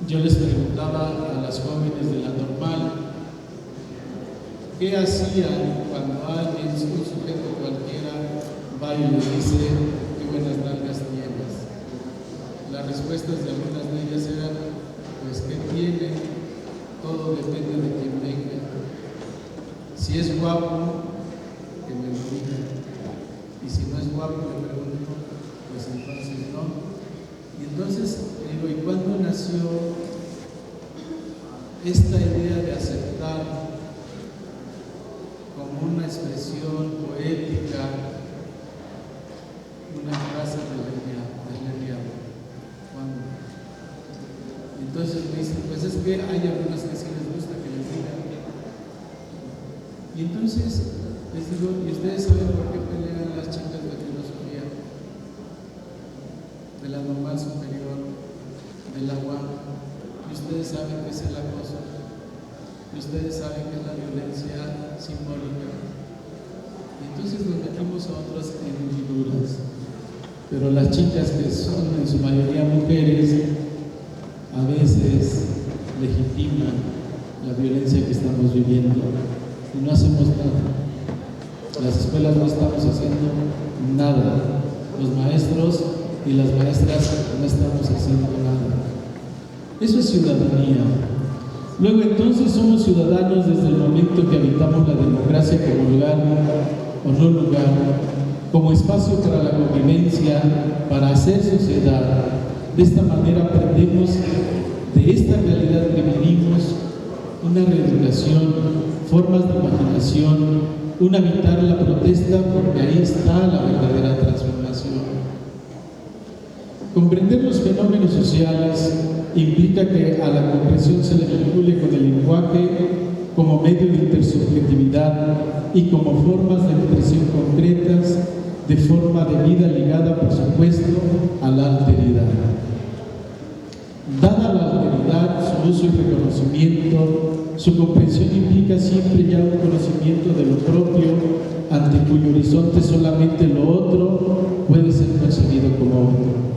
Yo les preguntaba a las jóvenes de la normal qué hacían cuando alguien, un sujeto cualquiera, va y les dice qué buenas nalgas tienes. Las respuestas de algunas de ellas eran, pues ¿qué tiene? Todo depende de quién venga. Si es guapo, que me lo diga. Y si no es guapo, le pregunto, pues entonces no. Y entonces digo, ¿y cuándo nació esta idea de aceptar como una expresión poética una frase del diablo? ¿Cuándo? Entonces me dicen, pues es que hay algunas que sí les gusta que les digan. Y entonces les digo, ¿y ustedes saben por qué pelean las chicas de filosofía? De la normal superior, de la UAM. Y ustedes saben qué es el acoso. Y ustedes saben qué es la violencia simbólica. Y entonces nos metimos a otras hendiduras. Pero las chicas, que son en su mayoría mujeres, a veces legitiman la violencia que estamos viviendo. y no hacemos nada. Las escuelas no estamos haciendo nada. Los maestros y las maestras no estamos haciendo nada. Eso es ciudadanía. Luego entonces somos ciudadanos desde el momento que habitamos la democracia como lugar o no lugar, como espacio para la convivencia, para hacer sociedad. De esta manera aprendemos de esta realidad que vivimos una reeducación, formas de imaginación, un habitar la protesta, porque ahí está la verdadera transformación. Comprender los fenómenos sociales implica que a la comprensión se le vincule con el lenguaje como medio de intersubjetividad y como formas de expresión concretas de forma de vida ligada, por supuesto, a la alteridad. Dada la alteridad, su uso y reconocimiento, su comprensión implica siempre ya un conocimiento de lo propio, ante cuyo horizonte solamente lo otro puede ser percibido como otro.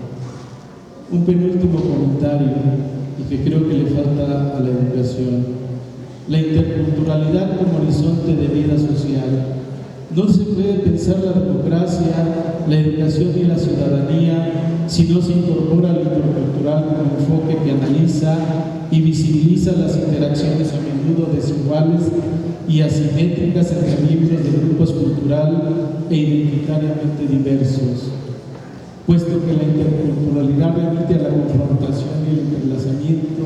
Un penúltimo comentario, y que creo que le falta a la educación: la interculturalidad como horizonte de vida social. No se puede pensar la democracia, la educación y la ciudadanía si no se incorpora lo intercultural como enfoque que analiza y visibiliza las interacciones a menudo desiguales y asimétricas entre miembros de grupos cultural e identitariamente diversos, puesto que la interculturalidad remite a la confrontación y el entrelazamiento,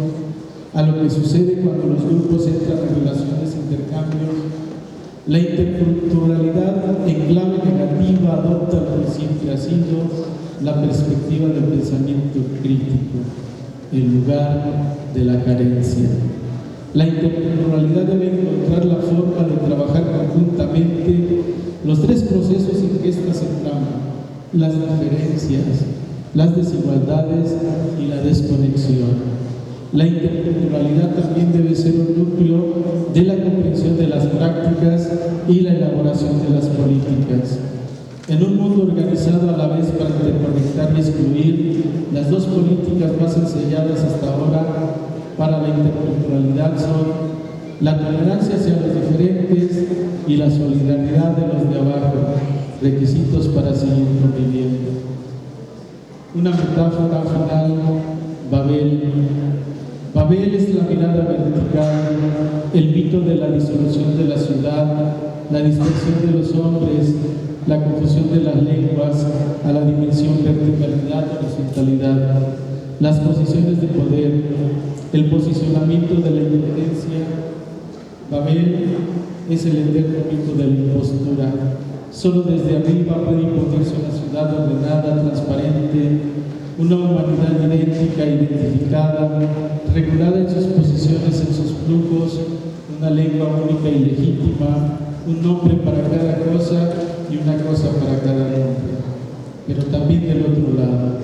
a lo que sucede cuando los grupos entran en relaciones e intercambios. La interculturalidad en clave negativa adopta lo que siempre ha sido la perspectiva del pensamiento crítico, en lugar de la carencia. La interculturalidad debe encontrar la forma de trabajar conjuntamente los tres procesos en que ésta se trama: las diferencias, las desigualdades y la desconexión. La interculturalidad también debe ser un núcleo de la comprensión de las prácticas y la elaboración de las políticas. En un mundo organizado a la vez para interconectar y excluir, las dos políticas más enseñadas hasta ahora para la interculturalidad son la tolerancia hacia los diferentes y la solidaridad de los de abajo, requisitos para seguir conviviendo. Una metáfora final: Babel. Babel es la mirada vertical, el mito de la disolución de la ciudad, la dispersión de los hombres, la confusión de las lenguas, a la dimensión verticalidad-horizontalidad, las posiciones de poder, el posicionamiento de la independencia. Babel es el eterno mito de la impostura. Solo desde arriba puede imponerse una ciudad ordenada, transparente, una humanidad idéntica, identificada, regulada en sus posiciones, en sus flujos, una lengua única y legítima, un nombre para cada cosa y una cosa para cada nombre. Pero también del otro lado,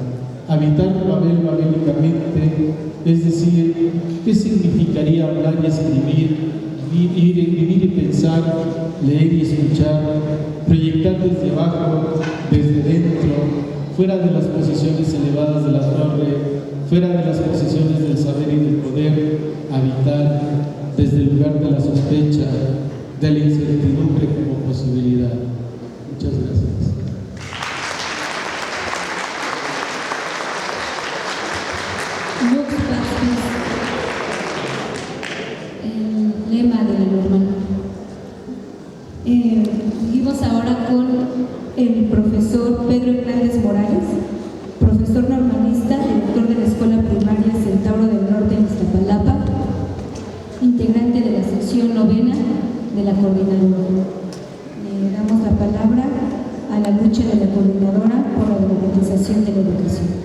habitar Babel babélicamente, es decir, ¿qué significaría hablar y escribir, vivir y pensar, leer y escuchar, proyectar desde abajo, desde dentro, fuera de las posiciones elevadas de la torre, fuera de las posiciones del saber y del poder, habitar desde el lugar de la sospecha, de la incertidumbre como posibilidad? Muchas gracias. Lux Vázquez, el lema de la normal. Seguimos ahora con el profesor Pedro Hernández Morales, profesor normalista, director de la Escuela Primaria Centauro del Norte en Iztapalapa, integrante de la sección novena de la coordinadora. Le damos la palabra a la lucha de la coordinadora por la democratización de la educación.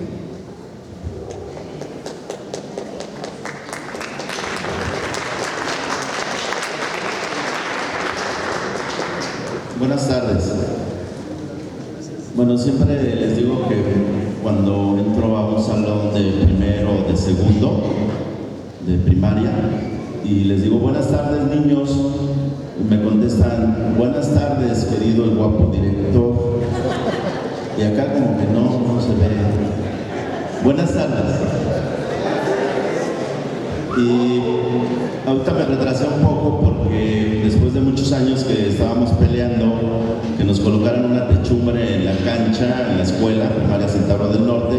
Buenas tardes. Bueno, siempre les digo que cuando entro a un salón de primero o de segundo, de primaria, y les digo buenas tardes niños, me contestan buenas tardes querido el guapo director, y acá como que no se ve. Buenas tardes. Y ahorita me retrasé un poco porque después de muchos años que estábamos peleando que nos colocaran una techumbre en la cancha, en la escuela primaria Centauro del Norte,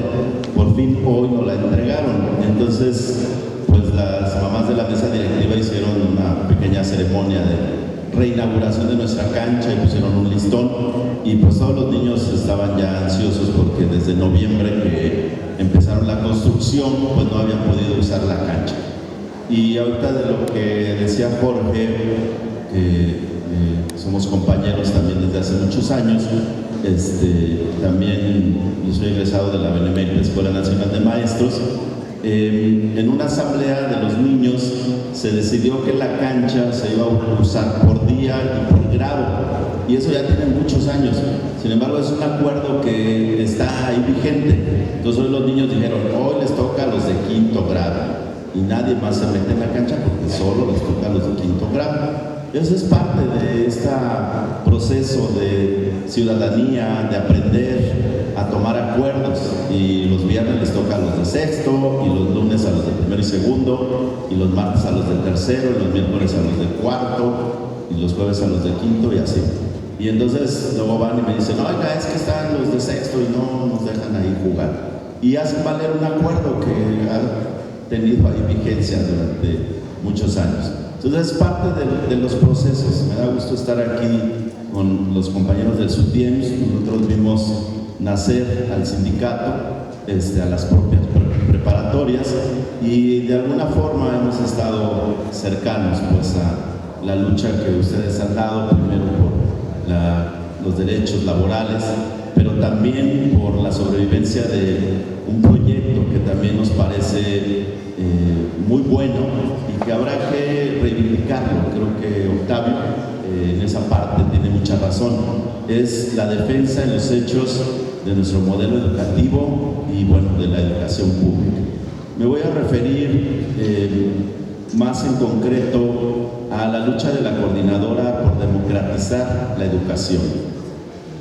por fin hoy nos la entregaron. Entonces, pues las mamás de la mesa directiva hicieron una pequeña ceremonia de reinauguración de nuestra cancha y pusieron un listón, y pues todos los niños estaban ya ansiosos porque desde noviembre que empezaron la construcción, pues no habían podido usar la cancha. Y ahorita de lo que decía Jorge, somos compañeros también desde hace muchos años, también yo soy egresado de la Benemérita Escuela Nacional de Maestros. En una asamblea de los niños se decidió que la cancha se iba a usar por día y por grado, y eso ya tiene muchos años. Sin embargo, es un acuerdo que está ahí vigente. Entonces hoy los niños dijeron, hoy les toca a los de quinto grado, y nadie más se mete en la cancha porque solo les toca a los de quinto grado. Eso es parte de este proceso de ciudadanía, de aprender a tomar acuerdos, y los viernes les toca a los de sexto, y los lunes a los de primero y segundo, y los martes a los del tercero, y los miércoles a los de cuarto, y los jueves a los de quinto, y así. Y entonces luego van y me dicen, oiga, es que están los de sexto y no nos dejan ahí jugar. Y hacen valer un acuerdo que ha tenido ahí vigencia durante muchos años. Entonces es parte de los procesos. Me da gusto estar aquí con los compañeros del SUTIEMS. Nosotros vimos nacer al sindicato, a las propias preparatorias, y de alguna forma hemos estado cercanos pues a la lucha que ustedes han dado, primero por los derechos laborales, pero también por la sobrevivencia de un proyecto que también nos parece muy bueno y que habrá que reivindicarlo. Creo que Octavio en esa parte tiene mucha razón. Es la defensa en los hechos de nuestro modelo educativo y bueno, de la educación pública. Me voy a referir más en concreto a la lucha de la coordinadora por democratizar la educación.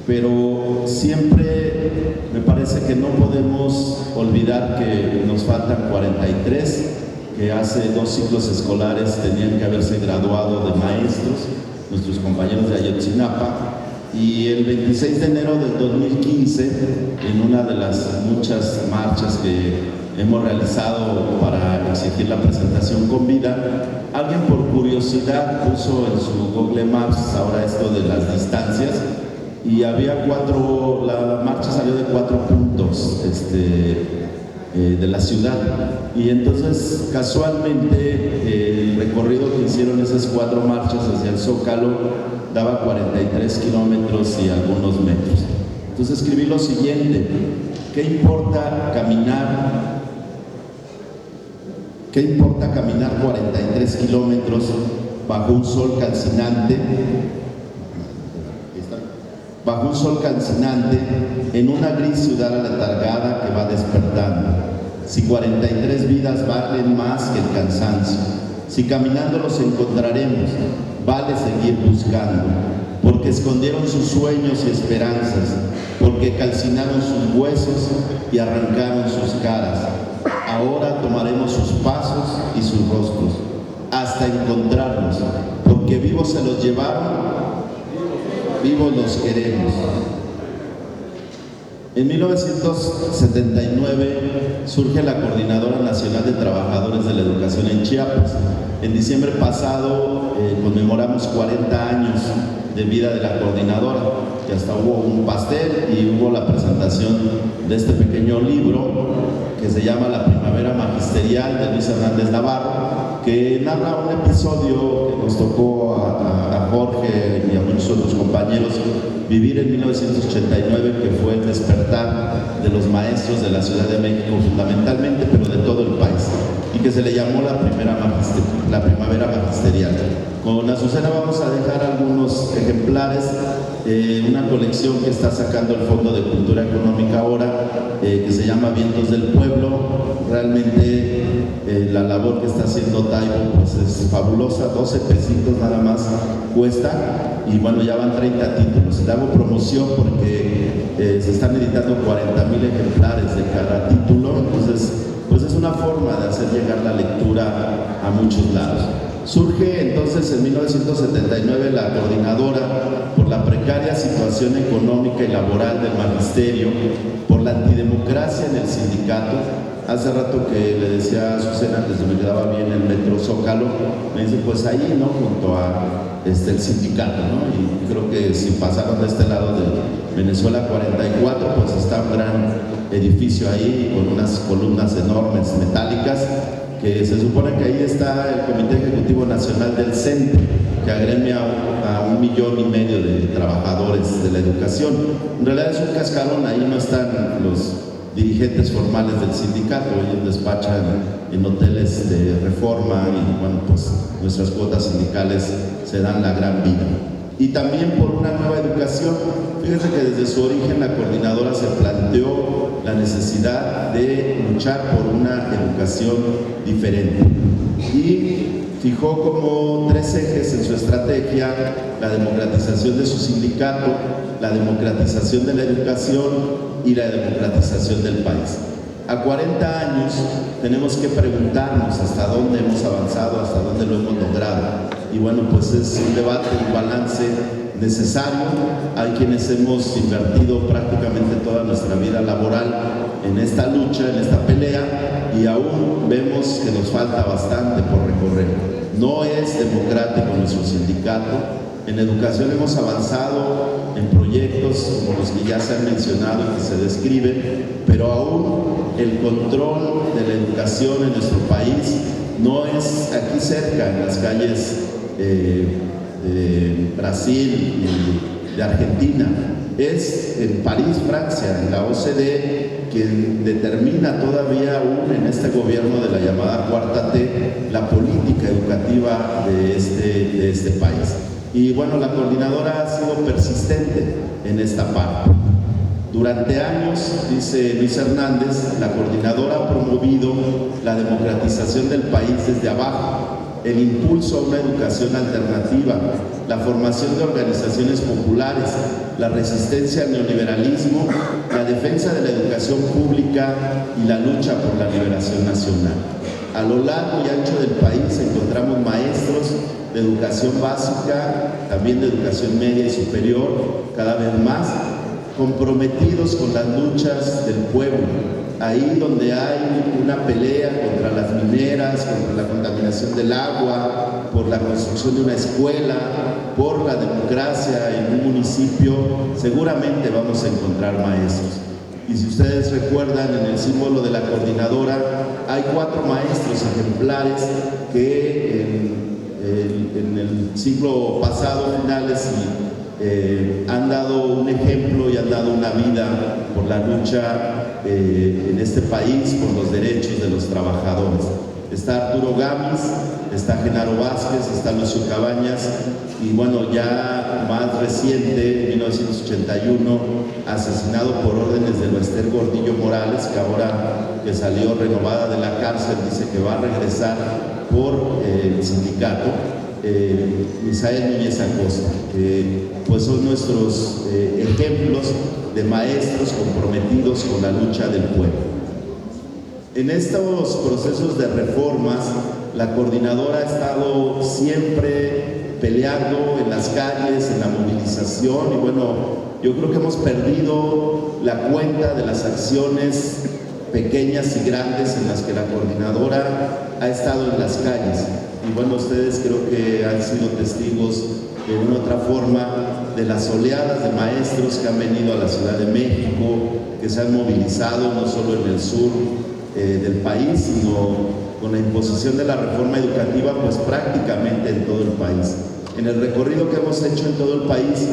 Pero siempre me parece que no podemos olvidar que nos faltan 43, que hace 2 ciclos escolares tenían que haberse graduado de maestros, nuestros compañeros de Ayotzinapa, y el 26 de enero del 2015, en una de las muchas marchas que hemos realizado para exigir la presentación con vida, alguien por curiosidad puso en su Google Maps ahora esto de las distancias, y había la marcha salió de 4 puntos de la ciudad, y entonces casualmente el recorrido que hicieron esas 4 marchas hacia el Zócalo daba 43 kilómetros y algunos metros. Entonces escribí lo siguiente: ¿qué importa caminar 43 kilómetros bajo un sol calcinante? Bajo un sol calcinante, en una gris ciudad aletargada que va despertando. Si 43 vidas valen más que el cansancio, si caminando los encontraremos, vale seguir buscando, porque escondieron sus sueños y esperanzas, porque calcinaron sus huesos y arrancaron sus caras. Ahora tomaremos sus pasos y sus rostros, hasta encontrarlos, porque vivos se los llevaron, vivos los queremos. En 1979 surge la Coordinadora Nacional de Trabajadores de la Educación en Chiapas. En diciembre pasado conmemoramos 40 años de vida de la coordinadora, que hasta hubo un pastel y hubo la presentación de este pequeño libro que se llama La Primavera Magisterial, de Luis Hernández Navarro, que narra un episodio que nos tocó a Jorge y a muchos otros compañeros vivir en 1989, que fue el despertar de los maestros de la Ciudad de México fundamentalmente, pero de todo el país, y que se le llamó la Primavera Magisterial. Con Azucena vamos a dejar algunos ejemplares, una colección que está sacando el Fondo de Cultura Económica ahora, que se llama Vientos del Pueblo. Realmente la labor que está haciendo Taibo pues es fabulosa, 12 pesitos nada más cuesta, y bueno, ya van 30 títulos. Le hago promoción porque se están editando 40,000 ejemplares de cada título, entonces pues es una forma de hacer llegar la lectura a muchos lados. Surge entonces en 1979 la coordinadora por la precaria situación económica y laboral del magisterio, por la antidemocracia en el sindicato. Hace rato que le decía a Susana, desde me quedaba bien el metro Zócalo, me dice pues ahí, ¿no? Junto a el sindicato, ¿no? Y creo que si pasaron de este lado de Venezuela 44, pues está un gran edificio ahí con unas columnas enormes metálicas, que se supone que ahí está el Comité Ejecutivo Nacional del CENTE, que agremia a 1,5 millones de trabajadores de la educación. En realidad es un cascarón, ahí no están los dirigentes formales del sindicato, ellos despachan en hoteles de Reforma y bueno, pues nuestras cuotas sindicales se dan la gran vida. Y también por una nueva educación. Fíjense que desde su origen la coordinadora se planteó la necesidad de luchar por una educación diferente y fijó como 3 ejes en su estrategia: la democratización de su sindicato, la democratización de la educación y la democratización del país. A 40 años tenemos que preguntarnos hasta dónde hemos avanzado, hasta dónde lo hemos logrado. Y bueno, pues es un debate, un balance necesario. Hay quienes hemos invertido prácticamente toda nuestra vida laboral en esta lucha, en esta pelea, y aún vemos que nos falta bastante por recorrer. No es democrático nuestro sindicato. En educación hemos avanzado en proyectos como los que ya se han mencionado y que se describen, pero aún el control de la educación en nuestro país no es aquí cerca, en las calles de Brasil y de Argentina. Es en París, Francia, en la OCDE, quien determina todavía aún en este gobierno de la llamada Cuarta T la política educativa de este país. Y bueno, la coordinadora ha sido persistente en esta parte. Durante años, dice Luis Hernández, la coordinadora ha promovido la democratización del país desde abajo, el impulso a una educación alternativa, la formación de organizaciones populares, la resistencia al neoliberalismo, la defensa de la educación pública y la lucha por la liberación nacional. A lo largo y ancho del país encontramos maestros de educación básica, también de educación media y superior, cada vez más comprometidos con las luchas del pueblo, ahí donde hay una pelea contra las mineras, contra la contaminación del agua, por la construcción de una escuela, por la democracia en un municipio, seguramente vamos a encontrar maestros. Y si ustedes recuerdan, en el símbolo de la coordinadora hay 4 maestros ejemplares que en el siglo pasado, finales, han dado un ejemplo y han dado una vida por la lucha en este país por los derechos de los trabajadores. Está Arturo Gámez, está Genaro Vázquez, está Lucio Cabañas y bueno, ya más reciente, 1981, asesinado por órdenes de Esther Gordillo Morales, que ahora que salió renovada de la cárcel dice que va a regresar por el sindicato, Misael Núñez Acosta, que pues son nuestros ejemplos de maestros comprometidos con la lucha del pueblo. En estos procesos de reformas, la coordinadora ha estado siempre peleando en las calles, en la movilización, y bueno, yo creo que hemos perdido la cuenta de las acciones pequeñas y grandes en las que la coordinadora ha estado en las calles. Y bueno, ustedes creo que han sido testigos de una u otra forma de las oleadas de maestros que han venido a la Ciudad de México, que se han movilizado no solo en el sur del país, sino con la imposición de la reforma educativa, pues prácticamente en todo el país. En el recorrido que hemos hecho en todo el país,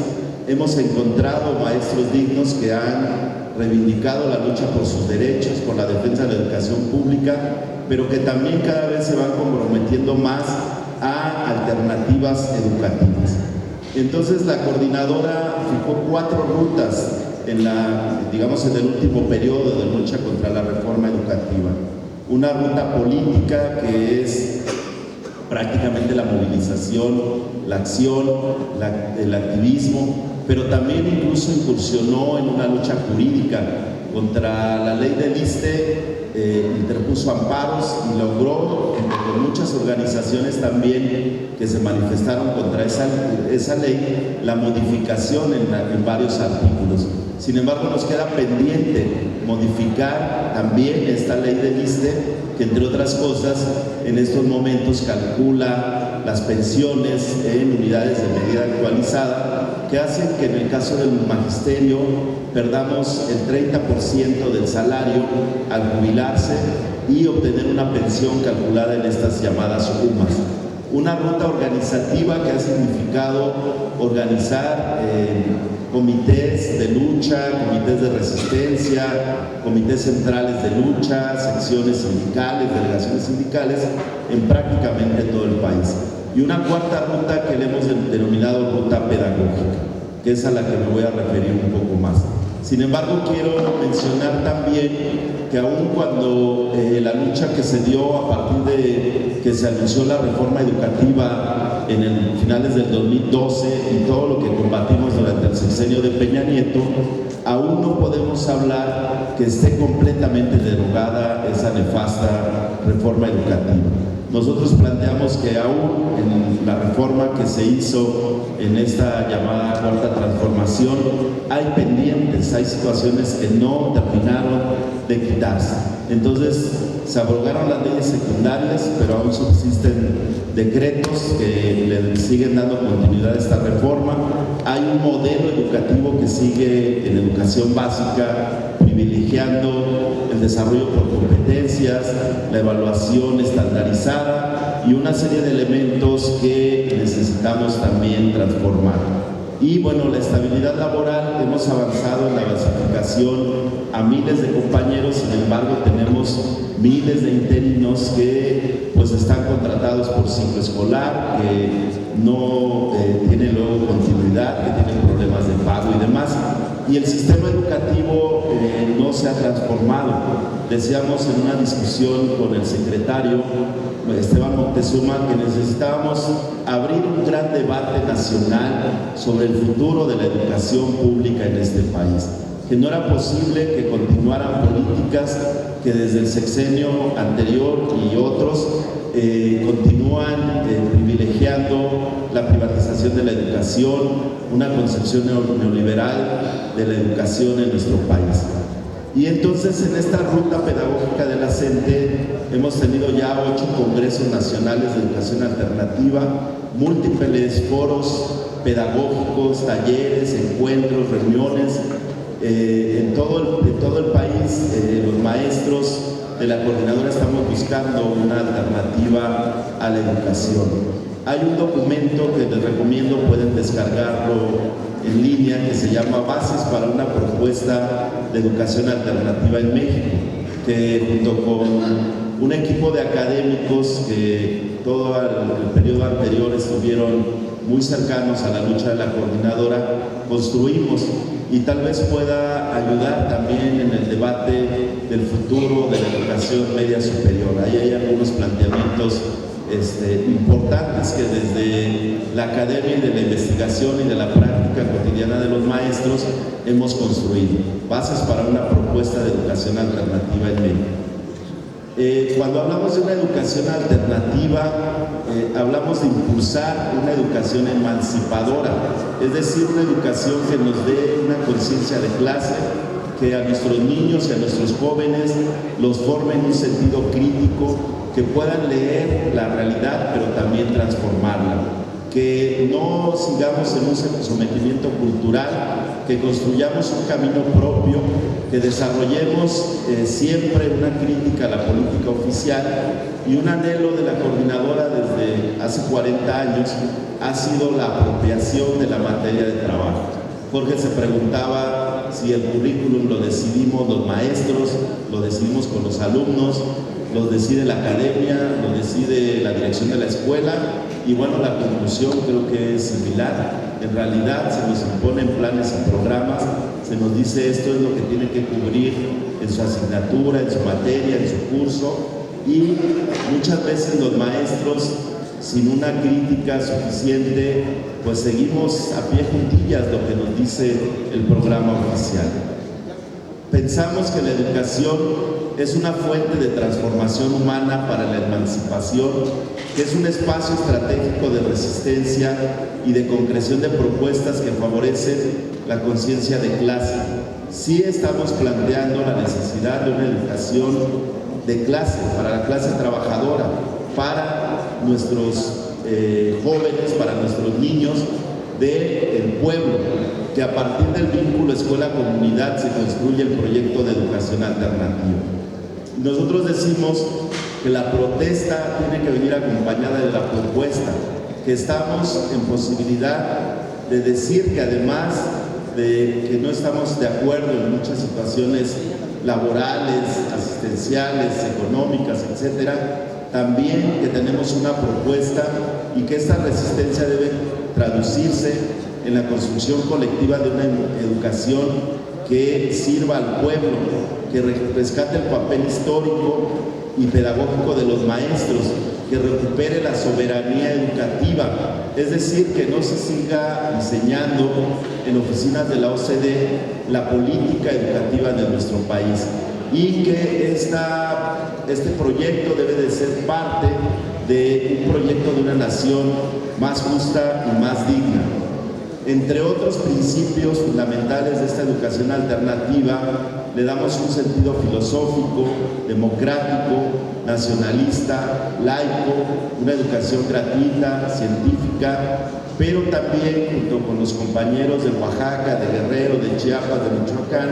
hemos encontrado maestros dignos que han reivindicado la lucha por sus derechos, por la defensa de la educación pública, pero que también cada vez se van comprometiendo más a alternativas educativas. Entonces la coordinadora fijó 4 rutas en el último periodo de lucha contra la reforma educativa. Una ruta política que es prácticamente la movilización, la acción, el activismo, pero también incluso incursionó en una lucha jurídica contra la ley del ISSSTE, interpuso amparos y logró, entre con muchas organizaciones también que se manifestaron contra esa ley, la modificación en varios artículos. Sin embargo, nos queda pendiente modificar también esta ley del ISSSTE, que entre otras cosas en estos momentos calcula las pensiones en unidades de medida actualizada, que hacen que en el caso del magisterio perdamos el 30% del salario al jubilarse y obtener una pensión calculada en estas llamadas UMAS. Una ruta organizativa que ha significado organizar comités de lucha, comités de resistencia, comités centrales de lucha, secciones sindicales, delegaciones sindicales en prácticamente todo el país. Y una cuarta ruta que le hemos denominado ruta pedagógica, que es a la que me voy a referir un poco más. Sin embargo, quiero mencionar también que aun cuando la lucha que se dio a partir de que se anunció la reforma educativa en el finales del 2012 y todo lo que combatimos durante el sexenio de Peña Nieto, aún no podemos hablar que esté completamente derogada esa nefasta reforma educativa. Nosotros planteamos que aún en la reforma que se hizo en esta llamada cuarta transformación hay pendientes, hay situaciones que no terminaron de quitarse. Entonces se abrogaron las leyes secundarias, pero aún subsisten decretos que le siguen dando continuidad a esta reforma. Hay un modelo educativo que sigue en educación básica privilegiando el desarrollo por competencias, la evaluación estandarizada y una serie de elementos que necesitamos también transformar. Y bueno, la estabilidad laboral, hemos avanzado en la basificación a miles de compañeros, sin embargo tenemos miles de interinos que pues están contratados por ciclo escolar, que no tienen luego continuidad, que tienen problemas de pago y demás. Y el sistema educativo no se ha transformado. Decíamos en una discusión con el secretario Esteban Moctezuma que necesitábamos abrir un gran debate nacional sobre el futuro de la educación pública en este país, que no era posible que continuaran políticas que desde el sexenio anterior y otros continúan privilegiando la privatización de la educación, una concepción neoliberal de la educación en nuestro país. Y entonces en esta ruta pedagógica de la CENTE hemos tenido ya 8 congresos nacionales de educación alternativa, múltiples foros pedagógicos, talleres, encuentros, reuniones. En todo el país los maestros de la coordinadora estamos buscando una alternativa a la educación. Hay un documento que les recomiendo, pueden descargarlo en línea, que se llama Bases para una propuesta de educación alternativa en México, que junto con un equipo de académicos que todo el periodo anterior estuvieron muy cercanos a la lucha de la coordinadora, construimos, y tal vez pueda ayudar también en el debate del futuro de la educación media superior. Ahí hay algunos planteamientos importantes que desde la academia y de la investigación y de la práctica cotidiana de los maestros hemos construido. Bases para una propuesta de educación alternativa en México. Cuando hablamos de una educación alternativa, hablamos de impulsar una educación emancipadora, es decir, una educación que nos dé una conciencia de clase, que a nuestros niños y a nuestros jóvenes los forme en un sentido crítico, que puedan leer la realidad pero también transformarla, que no sigamos en un sometimiento cultural, que construyamos un camino propio, que desarrollemos siempre una crítica a la política oficial. Y un anhelo de la coordinadora desde hace 40 años ha sido la apropiación de la materia de trabajo. Jorge se preguntaba si el currículum lo decidimos los maestros, lo decidimos con los alumnos, lo decide la academia, lo decide la dirección de la escuela, y bueno, la conclusión creo que es similar. En realidad se nos imponen planes y programas, se nos dice esto es lo que tiene que cubrir en su asignatura, en su materia, en su curso, y muchas veces los maestros, sin una crítica suficiente, pues seguimos a pie juntillas lo que nos dice el programa oficial. Pensamos que la educación es una fuente de transformación humana para la emancipación, que es un espacio estratégico de resistencia y de concreción de propuestas que favorecen la conciencia de clase. Sí estamos planteando la necesidad de una educación de clase, para la clase trabajadora, para nuestros jóvenes, para nuestros niños del pueblo, que a partir del vínculo escuela-comunidad se construye el proyecto de educación alternativa. Nosotros decimos que la protesta tiene que venir acompañada de la propuesta, que estamos en posibilidad de decir que además de que no estamos de acuerdo en muchas situaciones laborales, asistenciales, económicas, etcétera, también que tenemos una propuesta y que esta resistencia debe traducirse en la construcción colectiva de una educación que sirva al pueblo, que rescate el papel histórico y pedagógico de los maestros, que recupere la soberanía educativa, es decir, que no se siga diseñando en oficinas de la OCDE la política educativa de nuestro país, y que este proyecto debe de ser parte de un proyecto de una nación más justa y más digna. Entre otros principios fundamentales de esta educación alternativa, le damos un sentido filosófico, democrático, nacionalista, laico, una educación gratuita, científica, pero también junto con los compañeros de Oaxaca, de Guerrero, de Chiapas, de Michoacán,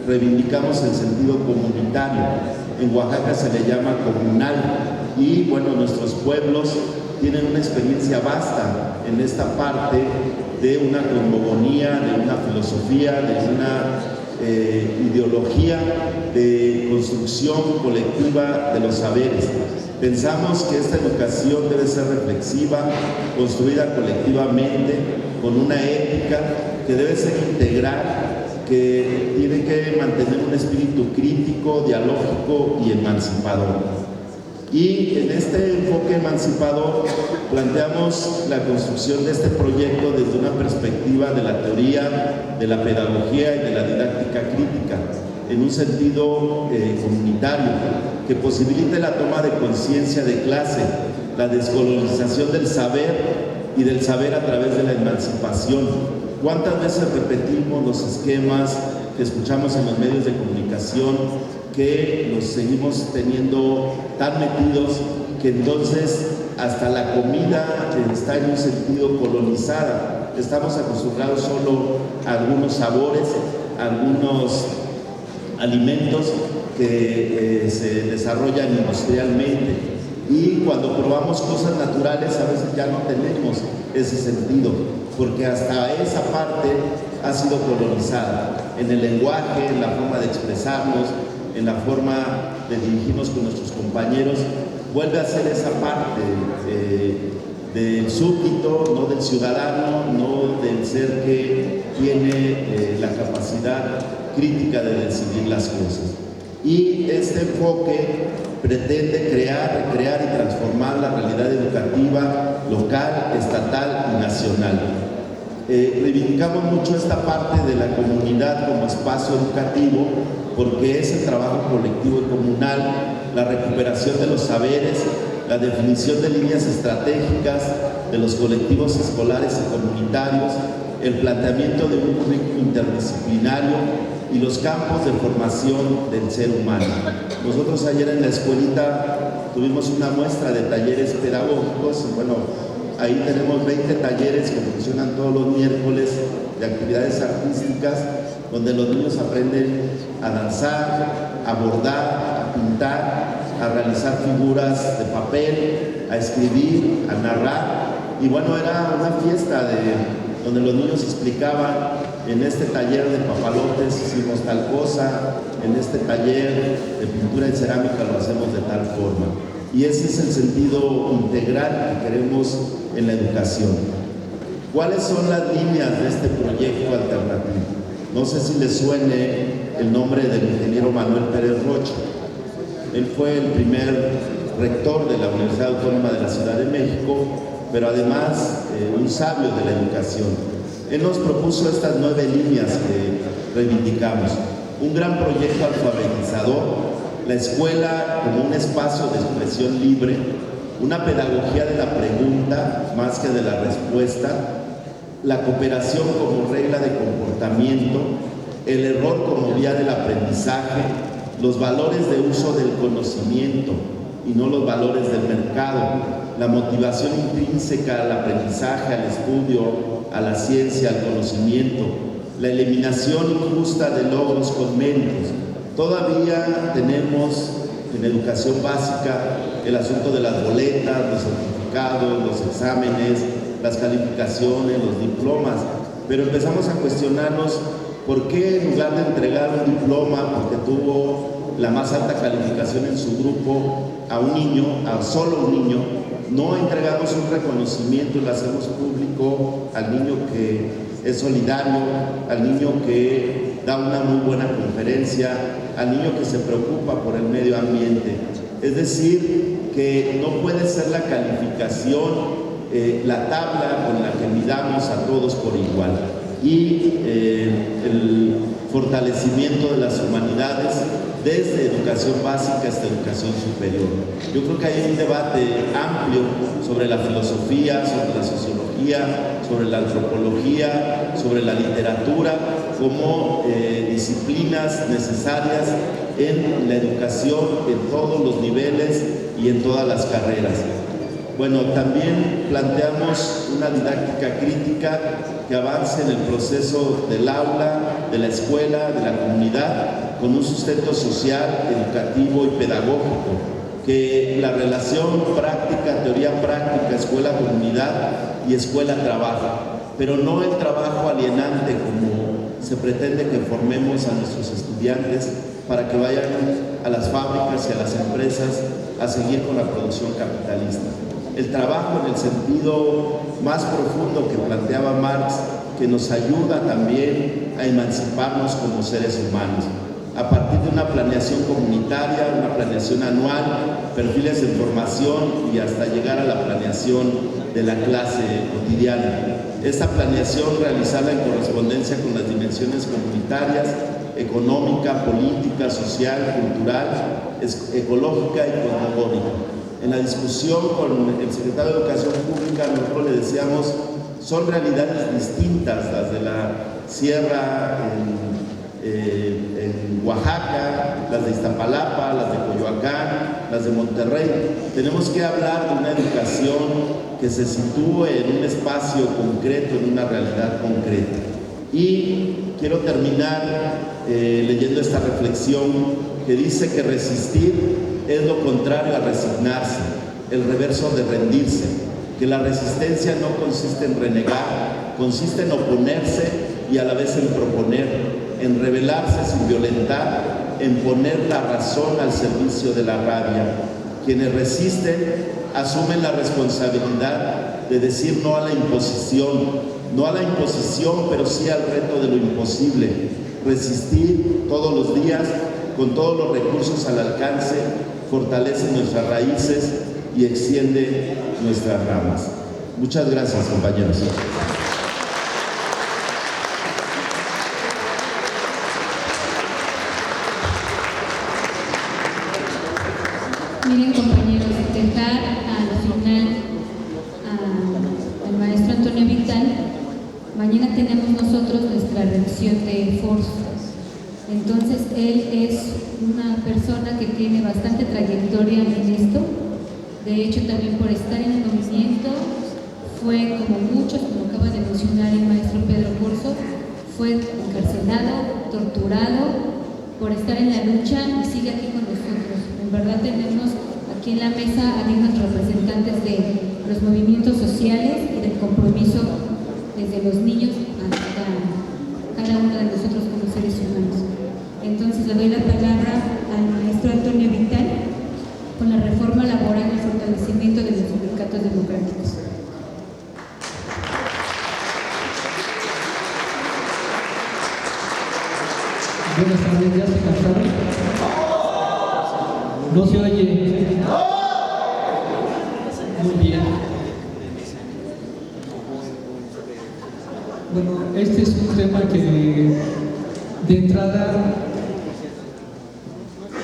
reivindicamos el sentido comunitario. En Oaxaca se le llama comunal, y bueno, nuestros pueblos tienen una experiencia vasta en esta parte de una cosmogonía, de una filosofía, de una ideología de construcción colectiva de los saberes. Pensamos que esta educación debe ser reflexiva, construida colectivamente, con una ética que debe ser integral, que tiene que mantener un espíritu crítico, dialógico y emancipador. Y en este enfoque emancipador planteamos la construcción de este proyecto desde una perspectiva de la teoría, de la pedagogía y de la didáctica crítica, en un sentido comunitario, que posibilite la toma de conciencia de clase, la descolonización del saber y del saber a través de la emancipación. ¿Cuántas veces repetimos los esquemas que escuchamos en los medios de comunicación, que los seguimos teniendo tan metidos que entonces hasta la comida está en un sentido colonizada? Estamos acostumbrados solo a algunos sabores, a algunos alimentos que se desarrollan industrialmente, y cuando probamos cosas naturales a veces ya no tenemos ese sentido, porque hasta esa parte ha sido colonizada en el lenguaje, en la forma de expresarnos, en la forma de dirigirnos con nuestros compañeros. Vuelve a ser esa parte del súbdito, no del ciudadano, no del ser que tiene la capacidad crítica de decidir las cosas. Y este enfoque pretende crear, recrear y transformar la realidad educativa local, estatal y nacional. Reivindicamos mucho esta parte de la comunidad como espacio educativo, porque es el trabajo colectivo y comunal, la recuperación de los saberes, la definición de líneas estratégicas de los colectivos escolares y comunitarios, el planteamiento de un currículo interdisciplinario y los campos de formación del ser humano. Nosotros ayer en la escuelita tuvimos una muestra de talleres pedagógicos, y bueno, ahí tenemos 20 talleres que funcionan todos los miércoles de actividades artísticas, donde los niños aprenden a danzar, a bordar, a pintar, a realizar figuras de papel, a escribir, a narrar. Y bueno, era una fiesta donde los niños explicaban: en este taller de papalotes hicimos tal cosa, en este taller de pintura en cerámica lo hacemos de tal forma. Y ese es el sentido integral que queremos en la educación. ¿Cuáles son las líneas de este proyecto alternativo? No sé si les suene el nombre del ingeniero Manuel Pérez Rocha. Él fue el primer rector de la Universidad Autónoma de la Ciudad de México, pero además un sabio de la educación. Él nos propuso estas 9 líneas que reivindicamos. Un gran proyecto alfabetizador, la escuela como un espacio de expresión libre, una pedagogía de la pregunta más que de la respuesta, la cooperación como regla de comportamiento, el error como vía del aprendizaje, los valores de uso del conocimiento y no los valores del mercado, la motivación intrínseca al aprendizaje, al estudio, a la ciencia, al conocimiento, la eliminación injusta de logros con méritos. Todavía tenemos en educación básica el asunto de las boletas, los certificados, los exámenes, las calificaciones, los diplomas, pero empezamos a cuestionarnos por qué en lugar de entregar un diploma porque tuvo la más alta calificación en su grupo a un niño, a solo un niño, no entregamos un reconocimiento y lo hacemos público al niño que es solidario, al niño que da una muy buena conferencia, al niño que se preocupa por el medio ambiente. Es decir, que no puede ser la calificación la tabla con la que midamos a todos por igual. Y el fortalecimiento de las humanidades desde educación básica hasta educación superior. Yo creo que hay un debate amplio sobre la filosofía, sobre la sociología, sobre la antropología, sobre la literatura, como disciplinas necesarias en la educación en todos los niveles y en todas las carreras. Bueno, también planteamos una didáctica crítica que avance en el proceso del aula, de la escuela, de la comunidad, con un sustento social, educativo y pedagógico, que la relación práctica, teoría práctica, escuela-comunidad y escuela-trabajo, pero no el trabajo alienante como se pretende que formemos a nuestros estudiantes para que vayan a las fábricas y a las empresas a seguir con la producción capitalista. El trabajo en el sentido más profundo que planteaba Marx, que nos ayuda también a emanciparnos como seres humanos, a partir de una planeación comunitaria, una planeación anual, perfiles de formación y hasta llegar a la planeación de la clase cotidiana. Esta planeación realizada en correspondencia con las dimensiones comunitarias, económica, política, social, cultural, ecológica y cosmogónica. En la discusión con el secretario de Educación Pública, nosotros le decíamos, son realidades distintas las de la sierra en Oaxaca, las de Iztapalapa, las de Coyoacán, las de Monterrey. Tenemos que hablar de una educación que se sitúe en un espacio concreto, en una realidad concreta. Y quiero terminar leyendo esta reflexión que dice que resistir es lo contrario a resignarse, el reverso de rendirse, que la resistencia no consiste en renegar, consiste en oponerse y a la vez en proponer, en rebelarse sin violentar, en poner la razón al servicio de la rabia. Quienes resisten asumen la responsabilidad de decir no a la imposición, pero sí al reto de lo imposible. Resistir todos los días, con todos los recursos al alcance, fortalece nuestras raíces y extiende nuestras ramas. Muchas gracias, compañeros. Miren, compañeros, dejar al final al maestro Antonio Vital. Mañana tenemos nosotros nuestra revisión de Force. Entonces, él es una persona que tiene bastante trayectoria en esto. De hecho, también por estar en el movimiento, fue como muchos, como acaba de mencionar el maestro Pedro Corso, fue encarcelado, torturado por estar en la lucha y sigue aquí con nosotros. En verdad tenemos aquí en la mesa a dignos representantes de los movimientos sociales y del compromiso desde los niños hasta cada uno de nosotros como seres humanos. Entonces le doy la palabra al maestro Antonio Vital con la reforma laboral y el fortalecimiento de los sindicatos democráticos. Buenas tardes, ¿ya se cansaron? No se oye. Muy bien. Bueno, este es un tema que de entrada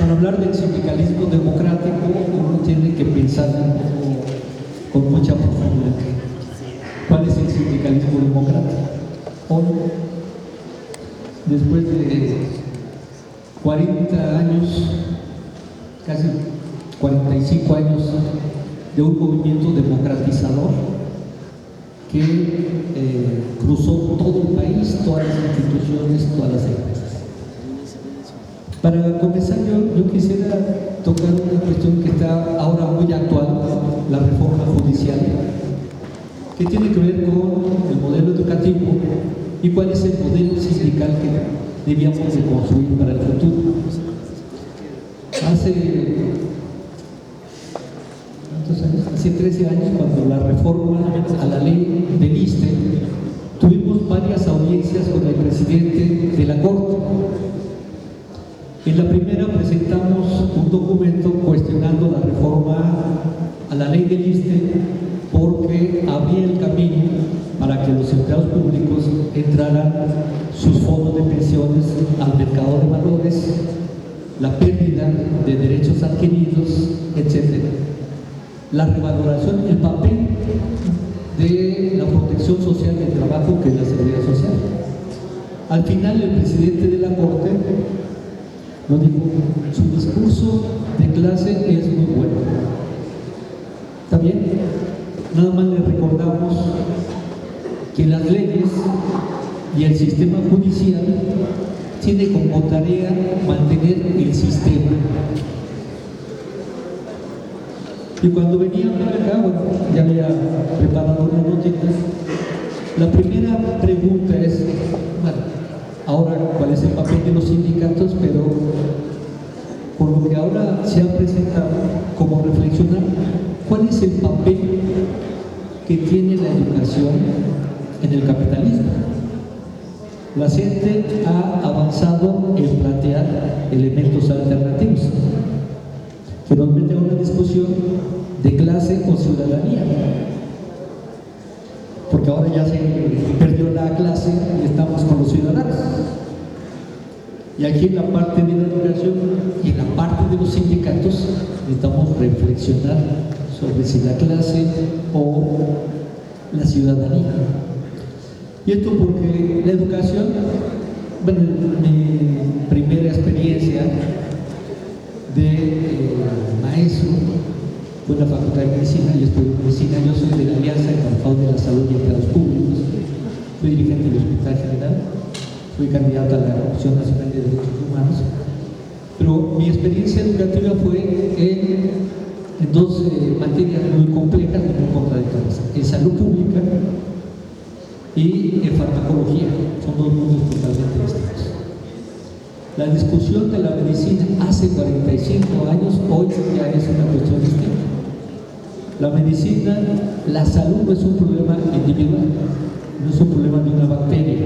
para hablar del sindicalismo democrático uno tiene que pensar con mucha profundidad. ¿Cuál es el sindicalismo democrático? Hoy, después de 40 años, casi 45 años de un movimiento democratizador que cruzó todo el país, todas las instituciones, todas las empresas. Para comenzar, yo quisiera tocar una cuestión que está ahora muy actual, la reforma judicial, que tiene que ver con el modelo educativo y cuál es el modelo sindical que debíamos de construir para el futuro. Hace 13 años, cuando la reforma a la ley del ISSSTE, tuvimos varias audiencias con el presidente de la Corte. En la primera presentamos un documento cuestionando la reforma a la ley del ISSSTE porque abría el camino para que los empleados públicos entraran sus fondos de pensiones al mercado de valores, la pérdida de derechos adquiridos, etc. La revaloración, el papel de la protección social del trabajo, que es la seguridad social. Al final, el presidente de la Corte lo dijo: su discurso de clase es muy bueno. ¿Está bien? Nada más le recordamos que las leyes y el sistema judicial tiene como tarea mantener el sistema. Y cuando venía para acá, bueno, ya había preparado una notita. La primera pregunta es, bueno, ahora cuál es el papel de los sindicatos, pero por lo que ahora se ha presentado, como reflexionar, ¿cuál es el papel que tiene la educación en el capitalismo? La gente ha avanzado en plantear elementos alternativos que nos meten a una discusión de clase o ciudadanía, porque ahora ya se perdió la clase y estamos con los ciudadanos. Y aquí en la parte de la educación y en la parte de los sindicatos necesitamos reflexionar sobre si la clase o la ciudadanía. Y esto porque la educación, bueno, mi primera experiencia de maestro fue en la Facultad de Medicina. Yo estudié medicina, yo soy de la Alianza Encargado de la Salud y Empleados Públicos, fui dirigente del Hospital General, fui candidato a la Comisión Nacional de Derechos Humanos, pero mi experiencia educativa fue en dos materias muy complejas y muy contradictorias: en salud pública y en farmacología. Son dos mundos totalmente distintos. La discusión de la medicina hace 45 años, hoy ya es una cuestión distinta. La medicina, la salud no es un problema individual, no es un problema de una bacteria.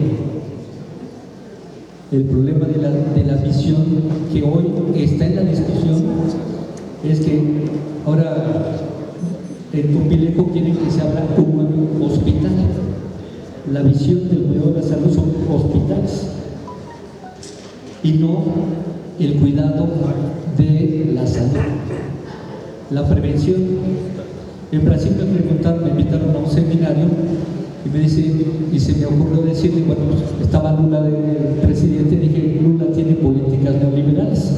El problema de la visión que hoy está en la discusión es que ahora en Topilejo quieren que se abra un hospital. La visión del cuidado de la salud son hospitales y no el cuidado de la salud. La prevención. En Brasil me invitaron a un seminario y me dice, y se me ocurrió decirle, bueno, estaba Lula de presidente, dije, Lula tiene políticas neoliberales.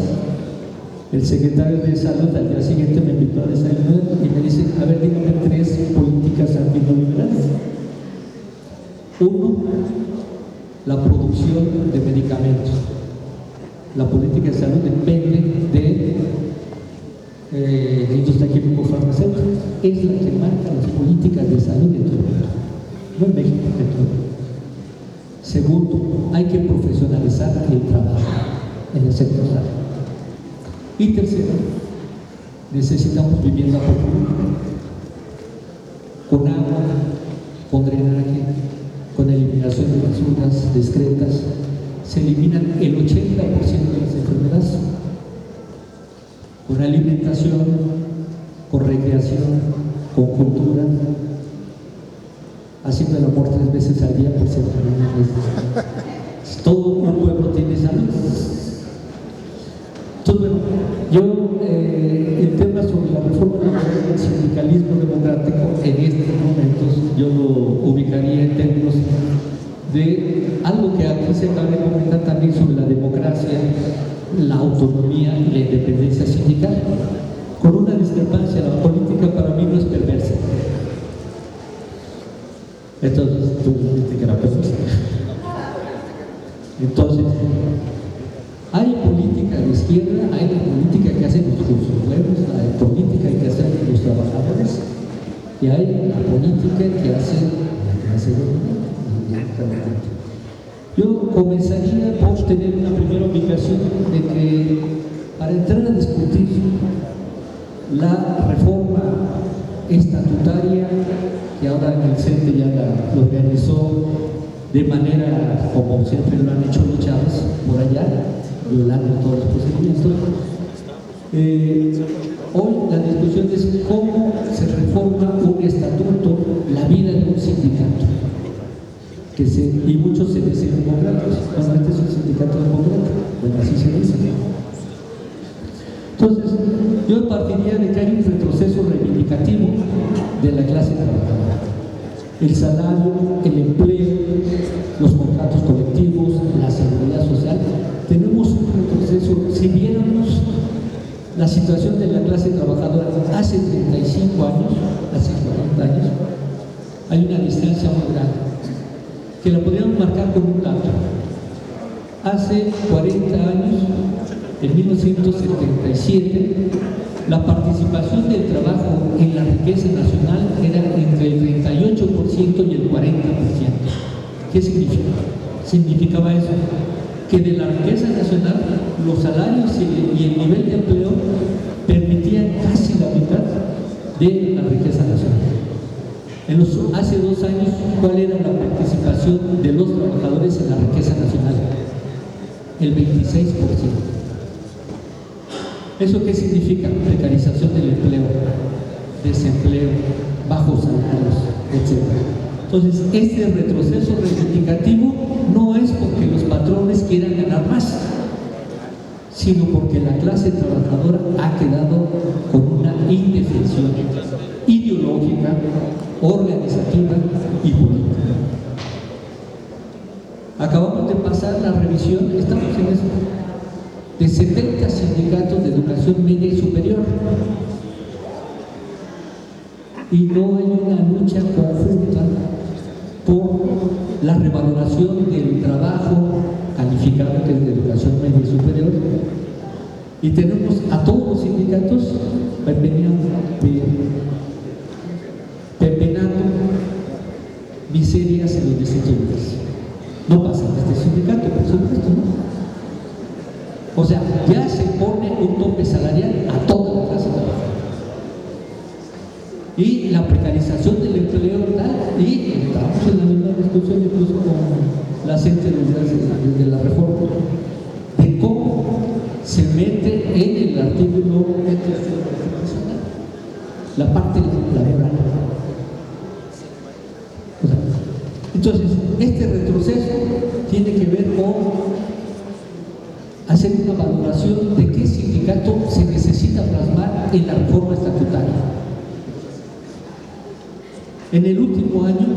El secretario de Salud al día siguiente me invitó a desayunar y me dice, a ver, dígame 3 políticas antineoliberales. 1, la producción de medicamentos. La política de salud depende de la industria químico-farmacéutica. Es la que marca las políticas de salud de todo el mundo, no en México, de todo el mundo. Segundo, hay que profesionalizar el trabajo en el sector salud. Y tercero, necesitamos vivienda popular, con agua, con drenaje, con eliminación de basuras discretas. Se eliminan el 80% de las enfermedades, con alimentación, con recreación, con cultura, haciendo el amor 3 veces al día por ser todo un pueblo tiene salud. Entonces, bueno, sindicalismo democrático en estos momentos yo lo ubicaría en términos de algo que aquí se acaba de comentar también sobre la democracia, la autonomía y la independencia sindical. Con una discrepancia, la política para mí no es perversa. Entonces, tú dijiste que era perversa. Entonces, hay política de izquierda, hay la política que hacen los funcionarios, hay política que hacen los trabajadores y hay la política que hace la clase dominante. Yo comenzaría por tener una primera ubicación de que para entrar a discutir la reforma estatutaria que ahora en el CENTE ya lo organizó de manera como siempre lo han hecho los chavos por allá, violando todos los procedimientos. Hoy la discusión es cómo se reforma un estatuto, la vida de un sindicato. Y muchos se dicen democráticos. Bueno, este es un sindicato democrático. Bueno, así se dice. Entonces, yo partiría de que hay un retroceso reivindicativo de la clase trabajadora. El salario, el empleo, los contratos colectivos, la seguridad social. Tenemos un retroceso. Si viéramos la situación de la clase trabajadora hace 35 años, hace 40 años, hay una distancia muy grande, que la podríamos marcar con un dato. Hace 40 años, en 1977, la participación del trabajo en la riqueza nacional era entre el 38% y el 40%. ¿Qué significa? Significaba eso, que de la riqueza nacional los salarios y el nivel de empleo permitían casi la mitad de la riqueza nacional. Hace 2 años, ¿cuál era la participación de los trabajadores en la riqueza nacional? El 26%. ¿Eso qué significa? Precarización del empleo, desempleo, bajos salarios, etc. Entonces, este retroceso reivindicativo no es porque los patrones quieran ganar más, sino porque la clase trabajadora ha quedado con una indefensión ideológica, organizativa y política. Acabamos de pasar la revisión, estamos en eso, de 70 sindicatos de educación media y superior. Y no hay una lucha conjunta por la revaloración del trabajo calificado, que es de educación media y superior. Y tenemos a todos los sindicatos pepenando miserias en los distritos. No pasa en este sindicato, por supuesto, ¿no? O sea, ya se pone un tope salarial a toda la clase trabajadora. Y la precarización del empleo tal, y estamos en la misma discusión incluso con la gente de la reforma, de cómo se mete en el artículo la parte laboral. O sea, entonces, este retroceso tiene que ver con hacer una valoración de qué sindicato se necesita plasmar en la reforma estatutaria. En el último año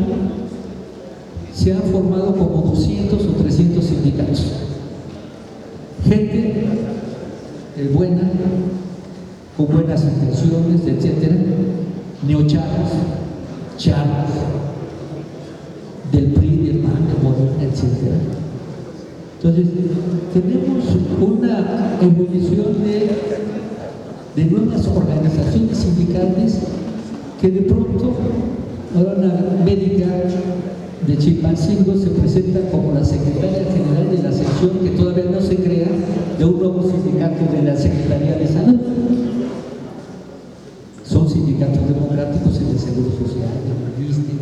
se han formado como 200 o 300 sindicatos. Gente buena, con buenas intenciones, etcétera, neochavos, chavos, del PRI, del PAN, de Morena, etcétera. Entonces, tenemos una evolución de nuevas organizaciones sindicales que de pronto, ahora una médica de Chilpancingo se presenta como la secretaria general de la sección que todavía no se crea de un nuevo sindicato de la Secretaría de Salud. Son sindicatos democráticos en el Seguro Social, en el ISSSTE.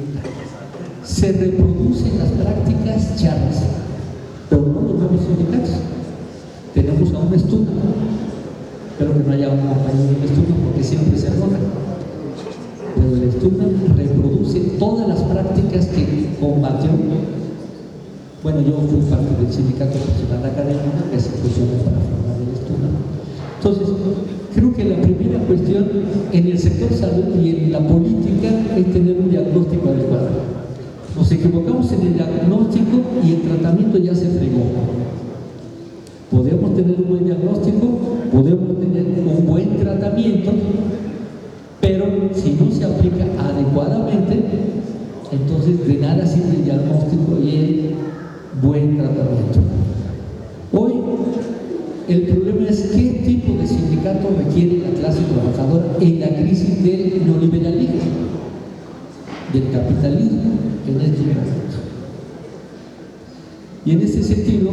Se reproducen las prácticas charras, pero no los nuevos sindicatos. Tenemos a un estudio, pero que no haya un compañero de estudio porque siempre se arroja. Pero el estudio reproduce todas las prácticas que combatió. Bueno, yo fui parte del sindicato profesional académico que se fusionó para formar el estudio. Entonces, creo que la primera cuestión en el sector salud y en la Nos equivocamos en el diagnóstico y el tratamiento ya se fregó. Podemos tener un buen diagnóstico, podemos tener un buen tratamiento, pero si no se aplica adecuadamente, entonces de nada sirve el diagnóstico y el buen tratamiento. Hoy el problema es qué tipo de sindicato requiere la clase trabajadora en la crisis del neoliberalismo, del capitalismo en estos momentos. Y en ese sentido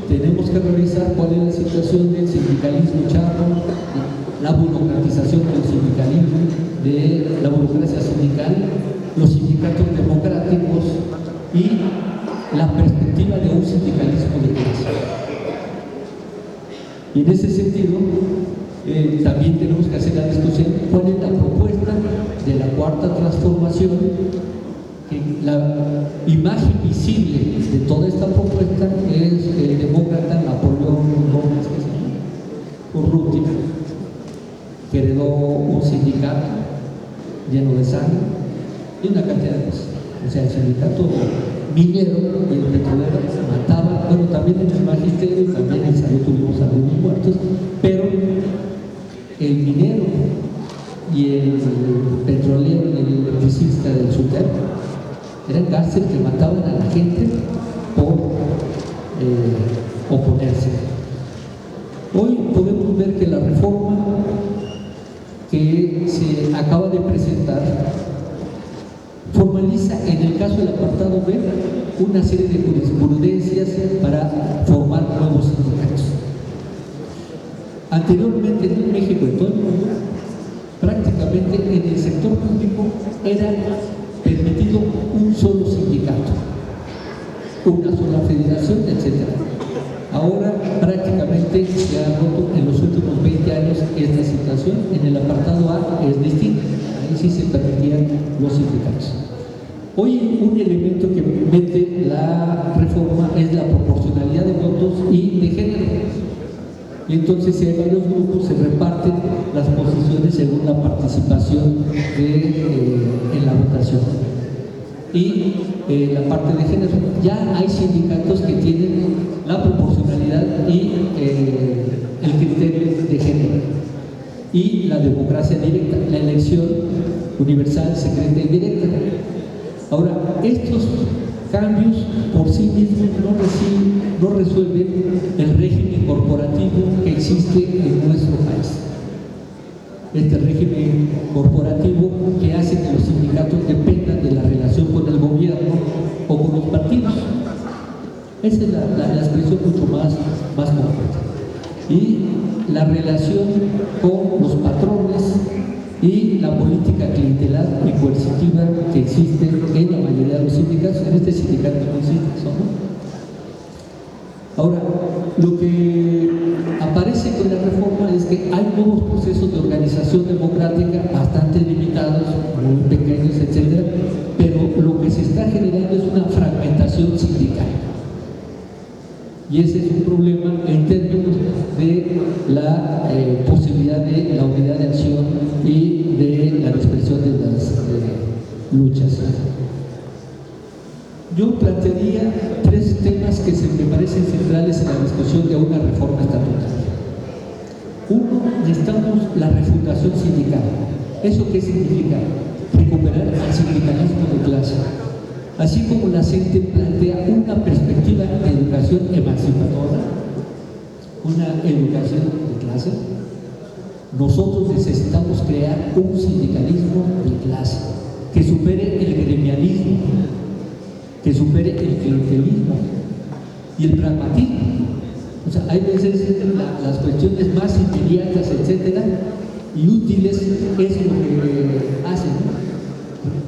tenemos que revisar cuál es la situación del sindicalismo charro, la burocratización del sindicalismo, de la burocracia sindical, los sindicatos democráticos y la perspectiva de un sindicalismo de clase. Y en ese sentido también tenemos que hacer la discusión cuál es la propuesta de la cuarta transformación, que la imagen visible de toda esta propuesta es el demócrata Napoleón Gómez Urrutia, que heredó un sindicato lleno de sangre y una cantidad de cosas. O sea, el sindicato minero y el petrolero mataban, bueno, también en el magisterio, también en salud tuvimos algunos muertos, pero el minero y el petrolero y el electricista del SUTEP eran cárceles que mataban a la gente por oponerse. Hoy podemos ver que la reforma que se acaba de presentar formaliza en el caso del apartado B una serie de jurisprudencias para formar nuevos sindicatos. Anteriormente en México y todo el mundo, prácticamente en el sector público era permitido un solo sindicato, una sola federación, etc. Ahora prácticamente se ha roto en los últimos 20 años esta situación. En el apartado A es distinto, ahí sí se permitían los sindicatos. Hoy un elemento que mete la reforma es la proporcionalidad de votos y de género. Y entonces si hay varios grupos se reparten las posiciones según la participación en la votación. Y la parte de género, ya hay sindicatos que tienen la proporcionalidad y el criterio de género. Y la democracia directa, la elección universal, secreta y directa. Ahora, estos cambios por sí mismos no resuelven el régimen corporativo que existe en nuestro país. Este régimen corporativo que hace que los sindicatos dependan de la relación con el gobierno o con los partidos. Esa es la expresión mucho más completa. Y la relación con los patrones y la política clientelar y coercitiva que existe en la mayoría de los sindicatos. En este sindicato no existe eso, ¿no? Ahora, lo que aparece con la reforma es que hay nuevos procesos de organización democrática bastante limitados, muy pequeños, etc. Pero lo que se está generando es una fragmentación sindical. Y ese es un problema en términos de la posibilidad de la unidad de acción y de la expresión de las luchas. Yo plantearía tres temas que me parecen centrales en la discusión de una reforma estatutaria. Uno, necesitamos la refundación sindical. ¿Eso qué significa? Recuperar el sindicalismo de clase. Así como la gente plantea una perspectiva de educación emancipadora, una educación de clase, nosotros necesitamos crear un sindicalismo de clase que supere el gremialismo, que supere el clientelismo y el pragmatismo. O sea, hay veces las cuestiones más inmediatas, etcétera, y útiles es lo que hacen.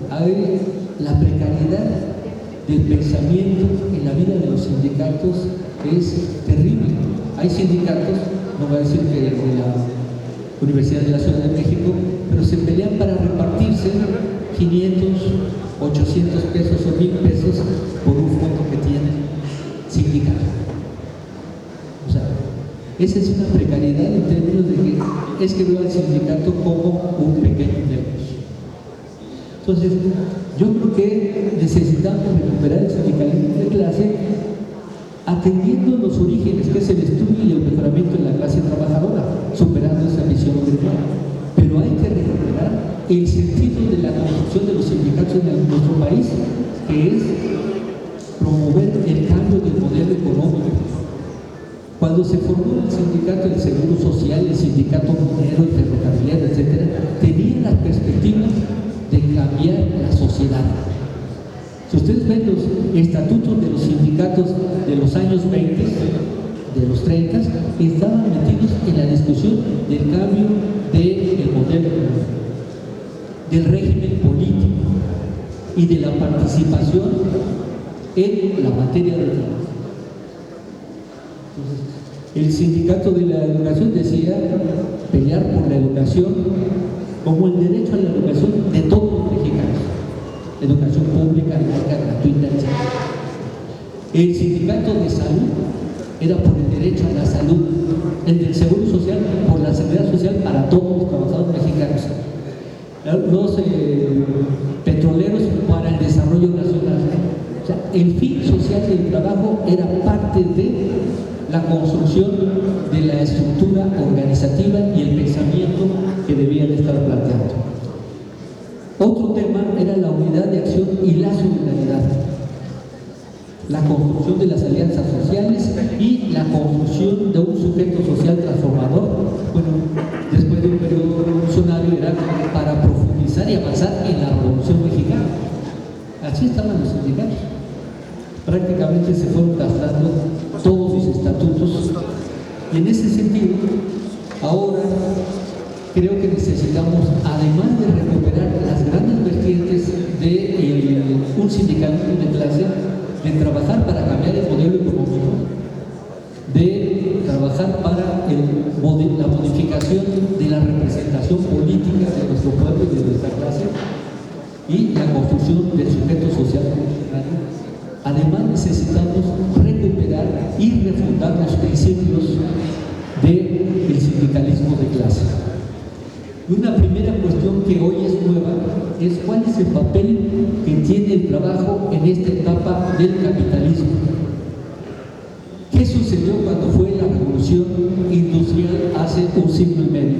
Hay la precariedad del pensamiento en la vida de los sindicatos es terrible. Hay sindicatos, no voy a decir que de la Universidad de la Ciudad de México, pero se pelean para repartirse 500, 800 pesos o 1000 pesos por un fondo que tienen sindicato. O sea, esa es una precariedad en términos de que es que veo al sindicato como un pequeño negocio. Entonces, yo creo que necesitamos necesitamos recuperar el sindicalismo de clase atendiendo los orígenes, que es el estudio y el mejoramiento de la clase trabajadora, superando esa visión original. Pero hay que recuperar el sentido de la construcción de los sindicatos en nuestro país, que es promover el cambio del modelo económico. Cuando se formó el sindicato del Seguro Social, el sindicato minero, el ferrocarrilero, etc., tenían la perspectiva de cambiar la sociedad. Si ustedes ven los estatutos de los sindicatos de los años 20, de los 30, estaban metidos en la discusión del cambio del modelo, del régimen político y de la participación en la materia de trabajo. Entonces, el sindicato de la educación decía pelear por la educación como el derecho a la educación de todos los mexicanos, educación pública, laica, gratuita, etc. El sindicato de salud era por el derecho a la salud, el del seguro social por la seguridad social para todos los trabajadores mexicanos, los petroleros para el desarrollo nacional. O sea, el fin social del trabajo era parte de la construcción de la estructura organizativa y el pensamiento que debía de estar planteando. Otro tema era la unidad de acción y la solidaridad, la construcción de las alianzas sociales y la construcción de un sujeto social transformador. Bueno, después de un periodo revolucionario era para profundizar y avanzar en la Revolución Mexicana. Así estaban los sindicatos. Prácticamente se fueron castrando todos sus estatutos, y en ese sentido ahora creo que necesitamos, además de recuperar las grandes vertientes de un sindicalismo de clase, de trabajar para cambiar el modelo económico, de trabajar para la modificación de la representación política de nuestro pueblo y de nuestra clase, y la construcción del sujeto social revolucionario. Además necesitamos recuperar y refundar los principios del sindicalismo de clase. Y una primera cuestión que hoy es nueva es cuál es el papel que tiene el trabajo en esta etapa del capitalismo. ¿Qué sucedió cuando fue la revolución industrial hace un siglo y medio?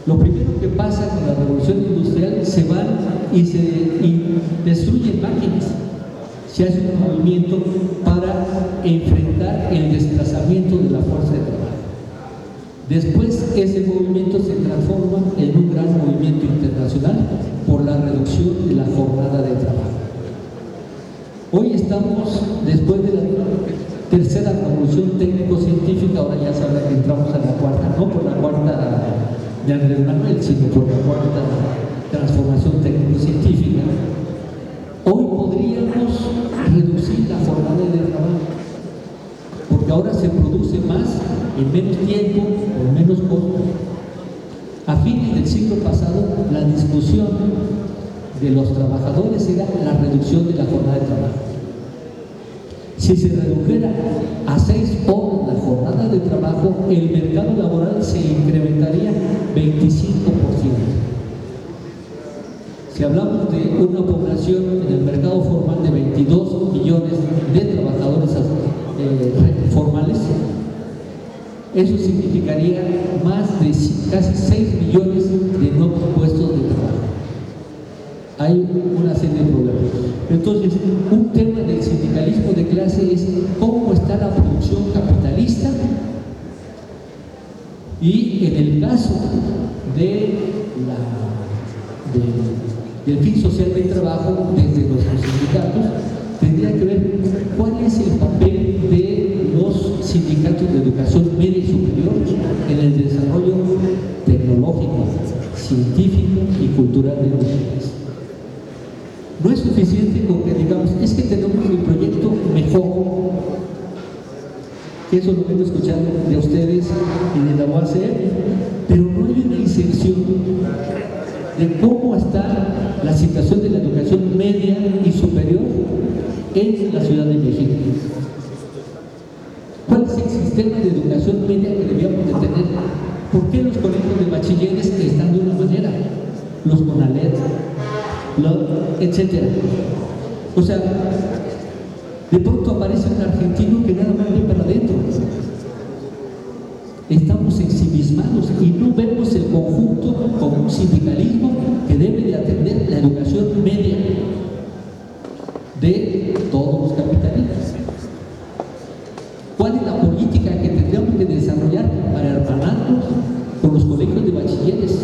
Lo primero que pasa con la revolución industrial, se van y destruyen máquinas. Se hace un movimiento para enfrentar el desplazamiento de la fuerza de trabajo. Después ese movimiento se transforma en un gran movimiento internacional por la reducción de la jornada de trabajo. Hoy estamos, después de la tercera revolución técnico-científica, ahora ya sabrá que entramos a la cuarta, no por la cuarta de Andrés Manuel, sino por la cuarta transformación técnico-científica. Hoy podríamos reducir la jornada de trabajo, porque ahora se produce más en menos tiempo, con menos costo. A fines del siglo pasado, la discusión de los trabajadores era la reducción de la jornada de trabajo. Si se redujera a 6 horas la jornada de trabajo, el mercado laboral se incrementaría 25%. Si hablamos de una población en el mercado formal de 22 millones de trabajadores formales, eso significaría más de casi 6 millones de nuevos puestos de trabajo. Hay una serie de problemas. Entonces, un tema del sindicalismo de clase es cómo está la producción capitalista, y en el caso del fin social del trabajo, desde nuestros sindicatos, tendría que ver cuál es el papel de los sindicatos de educación media y superior en el desarrollo tecnológico, científico y cultural de los países. No es suficiente con que digamos, es que tenemos el proyecto mejor, que eso lo vengo escuchando de ustedes y de la UACM, pero no hay una inserción de cómo está la situación de la educación media y superior en la Ciudad de México. ¿Cuál es el sistema de educación media que debíamos de tener? ¿Por qué los colegios de bachilleres están de una manera? Los CONALED, etcétera. O sea, de pronto aparece un argentino que nada más ve para adentro. Estamos ensimismados y no vemos el conjunto como un sindicalismo que debe de atender la educación media de todos los capitalistas. ¿Cuál es la política que tendríamos que desarrollar para hermanarnos con los colegios de bachilleres,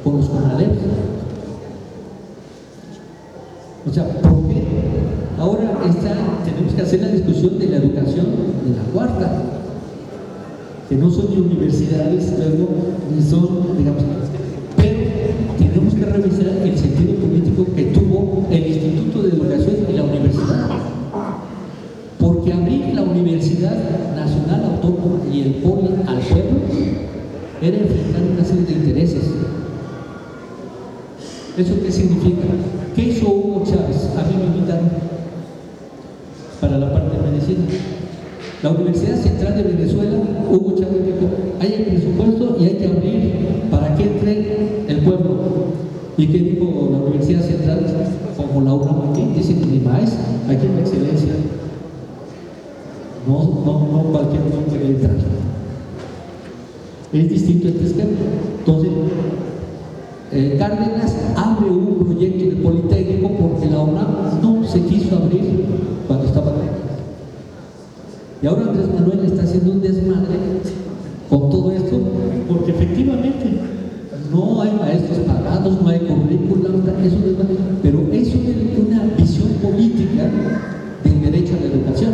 con los CONALEPs? O sea, ¿por qué ahora tenemos que hacer la discusión de la educación de la cuarta? Que no son ni universidades, luego, ni son, digamos, pero tenemos que revisar el sentido político que tuvo el Instituto de Educación y la universidad. Porque abrir la Universidad Nacional Autónoma y el POLI al pueblo era enfrentar una serie de intereses. ¿Eso qué significa? ¿Qué hizo Hugo Chávez? A mí me invitaron para la parte de medicina. La Universidad Central de Venezuela, Hugo Chávez dijo, hay el presupuesto y hay que abrir para que entre el pueblo. ¿Y qué dijo la Universidad Central? Como la UNAM aquí, dicen ni más, aquí hay excelencia. No cualquier uno puede entrar. Es distinto este esquema. Entonces, Cárdenas abre un proyecto de Politécnico porque la UNAM no se quiso abrir cuando estaba ahí. Y ahora Andrés Manuel está haciendo un desmadre con todo esto, porque efectivamente no hay maestros pagados, no hay currículum, eso es desmadre, pero es una visión política del derecho a la educación.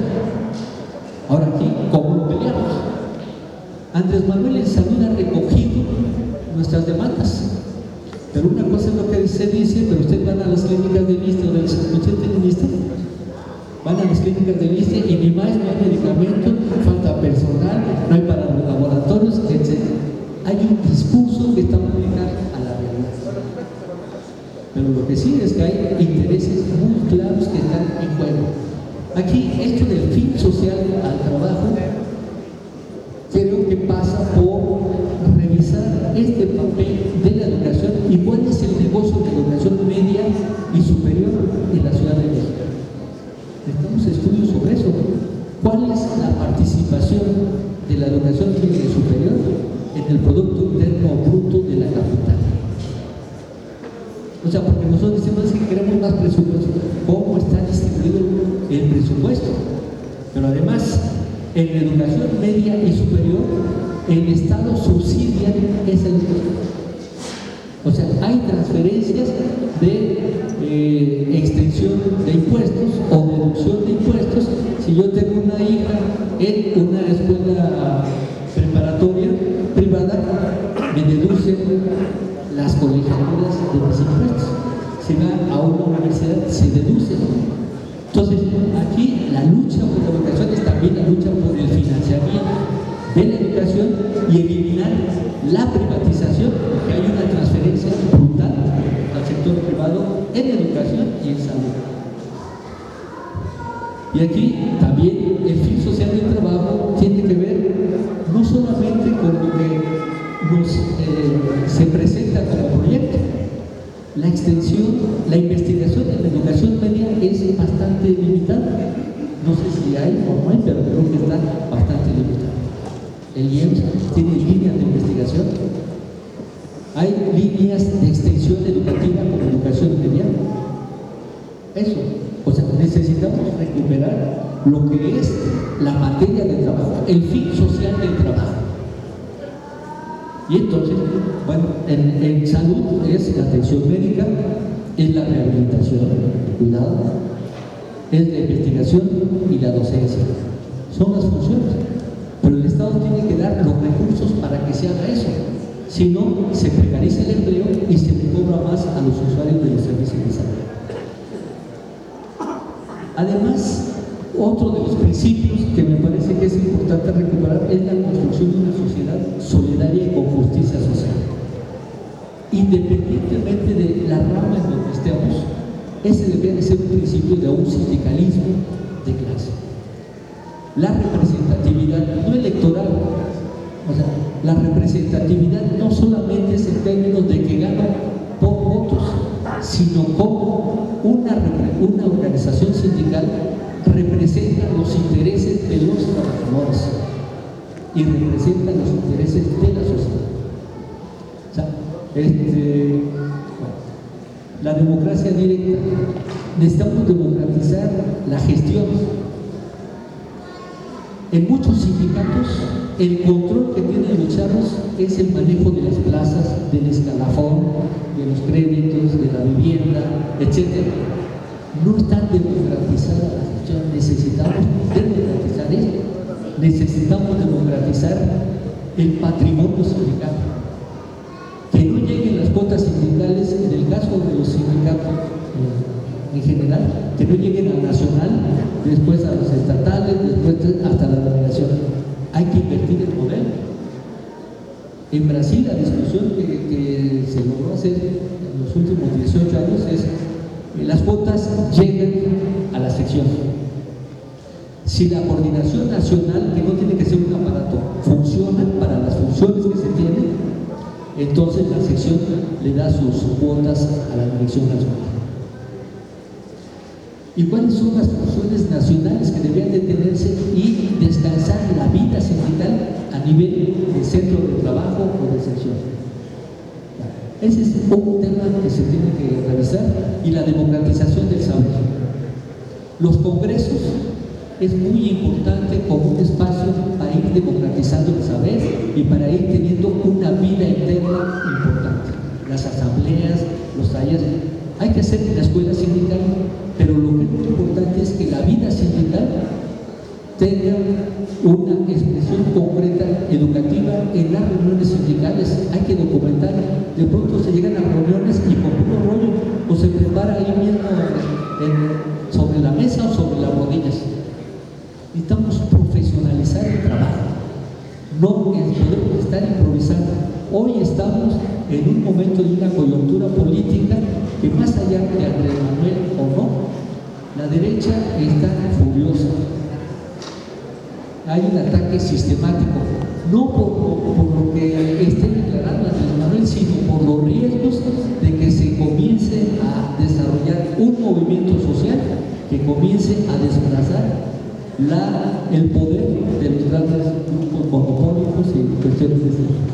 Ahora aquí, ¿cómo lo peleamos? Andrés Manuel en salud ha recogido nuestras demandas, pero una cosa es lo que se dice, pero ustedes van a las clínicas de ISSSTE o del ISSSTE, van a las clínicas del ISSSTE y ni más, no hay medicamentos, falta personal, no hay para los laboratorios, etc. Hay un discurso que está muy ligado a la realidad. Pero lo que sí es que hay intereses muy claros que están en juego. Aquí, esto del fin social al trabajo, creo que pasa por revisar este papel de la educación y cuál es el negocio de la educación media y superior en la Ciudad de México. Necesitamos estudios sobre eso. ¿Cuál es la participación de la educación media y superior en el Producto Interno Bruto de la capital? O sea, porque nosotros decimos que queremos más presupuesto. ¿Cómo está distribuido el presupuesto? Pero además, en la educación media y superior, el Estado subsidia esa educación. O sea, hay transferencias de extensión de impuestos o deducción de impuestos. Si yo tengo una hija en una escuela preparatoria privada, me deducen las colegiaturas de mis impuestos. Si va a una universidad, se deduce. Entonces, aquí la lucha por la educación es también la lucha por el financiamiento de la educación y eliminar la privatización, que hay una transferencia brutal al sector privado en educación y en salud. Y aquí también el fin social del trabajo tiene que ver no solamente con lo que se presenta como proyecto. La extensión, la investigación en la educación media es bastante limitada. No sé si hay o no hay, pero creo que está bastante limitada. El IEMS tiene líneas de investigación. Hay líneas de extensión educativa como educación media. Eso. O sea, necesitamos recuperar lo que es la materia del trabajo, el fin social del trabajo. Y entonces, bueno, en salud es la atención médica, es la rehabilitación, cuidado, es la investigación y la docencia. Son las funciones. Pero el Estado tiene que dar los recursos para que se haga eso. Si no, se precariza el empleo y se le cobra más a los usuarios de los servicios de salud. Además, otro de los principios que me parece que es importante recuperar es la construcción de una sociedad solidaria y con justicia social. Independientemente de la rama en donde estemos, ese debería ser un principio de un sindicalismo de clase. La representatividad no electoral, o sea, la representatividad no solamente es en términos de que gano por votos, sino cómo y representan los intereses de la sociedad. O sea, la democracia directa. Necesitamos democratizar la gestión. En muchos sindicatos, el control que tienen los chavos es el manejo de las plazas, del escalafón, de los créditos, de la vivienda, etc. No están democratizadas las gestión. Necesitamos democratizar esto. Necesitamos democratizar el patrimonio sindical. Que no lleguen las cuotas sindicales, en el caso de los sindicatos en general, que no lleguen al nacional, después a los estatales, después hasta la delegación. Hay que invertir el modelo. En Brasil, la discusión que se logró hacer en los últimos 18 años es que las cuotas llegan a la sección. Si la coordinación nacional, que no tiene que ser un aparato, funciona para las funciones que se tienen, entonces la sección le da sus cuotas a la dirección nacional. ¿Y cuáles son las funciones nacionales que deberían de tenerse y descansar la vida sindical a nivel de centro de trabajo o de sección? Ese es un tema que se tiene que revisar, y la democratización del saber. Los congresos es muy importante como un espacio para ir democratizando el saber y para ir teniendo una vida interna importante. Las asambleas, los talleres, hay que hacer la escuela sindical, pero lo que es muy importante es que la vida sindical tenga una expresión concreta, educativa, en las reuniones sindicales. Hay que documentar. De pronto se llegan a reuniones y con puro rollo o se prepara ahí mismo sobre la mesa o sobre las rodillas. Necesitamos profesionalizar el trabajo, no podemos estar improvisando. Hoy estamos en un momento de una coyuntura política que, más allá de Andrés Manuel o no, la derecha está furiosa. Hay un ataque sistemático, no por lo que esté declarando Andrés Manuel, sino por los riesgos de que se comience a desarrollar un movimiento social que comience a desplazar el poder de los grandes grupos monopólicos y cuestiones de ese tipo.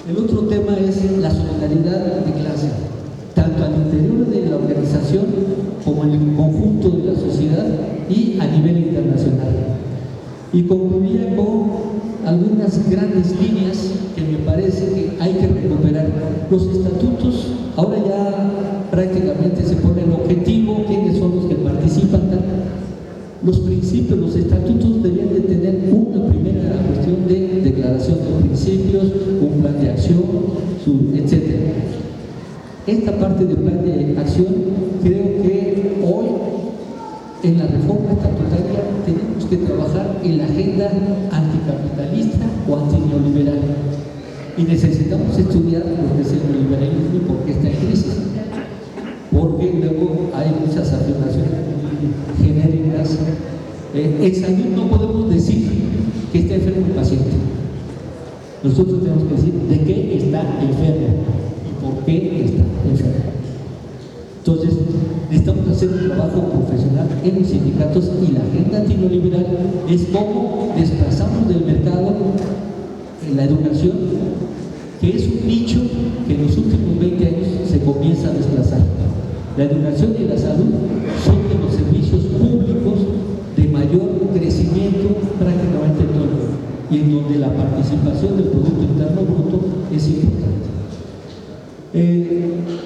El otro tema es la solidaridad de clase, tanto al interior de la organización como en el conjunto de la sociedad y a nivel internacional. Y concluía con algunas grandes líneas que me parece que hay que recuperar. Los estatutos, ahora ya prácticamente se pone el objetivo, quiénes son los que participan. Los principios, los estatutos deberían de tener una primera cuestión de declaración de principios, un plan de acción, etc. Esta parte del plan de acción, creo que hoy en la reforma estatutaria tenemos que trabajar en la agenda anticapitalista o antineoliberal, y necesitamos estudiar lo que es el neoliberalismo y por qué está en crisis, porque luego hay muchas afirmaciones genéricas. En salud no podemos decir que está enfermo el paciente. Nosotros tenemos que decir de qué está enfermo y por qué está enfermo. Entonces, necesitamos hacer un trabajo profesional en los sindicatos, y la agenda antineoliberal es cómo desplazamos del mercado en la educación, que es un nicho que en los últimos 20 años se comienza a desplazar. La educación y la salud son de los servicios públicos de mayor crecimiento prácticamente en todo el mundo, y en donde la participación del Producto Interno Bruto es importante.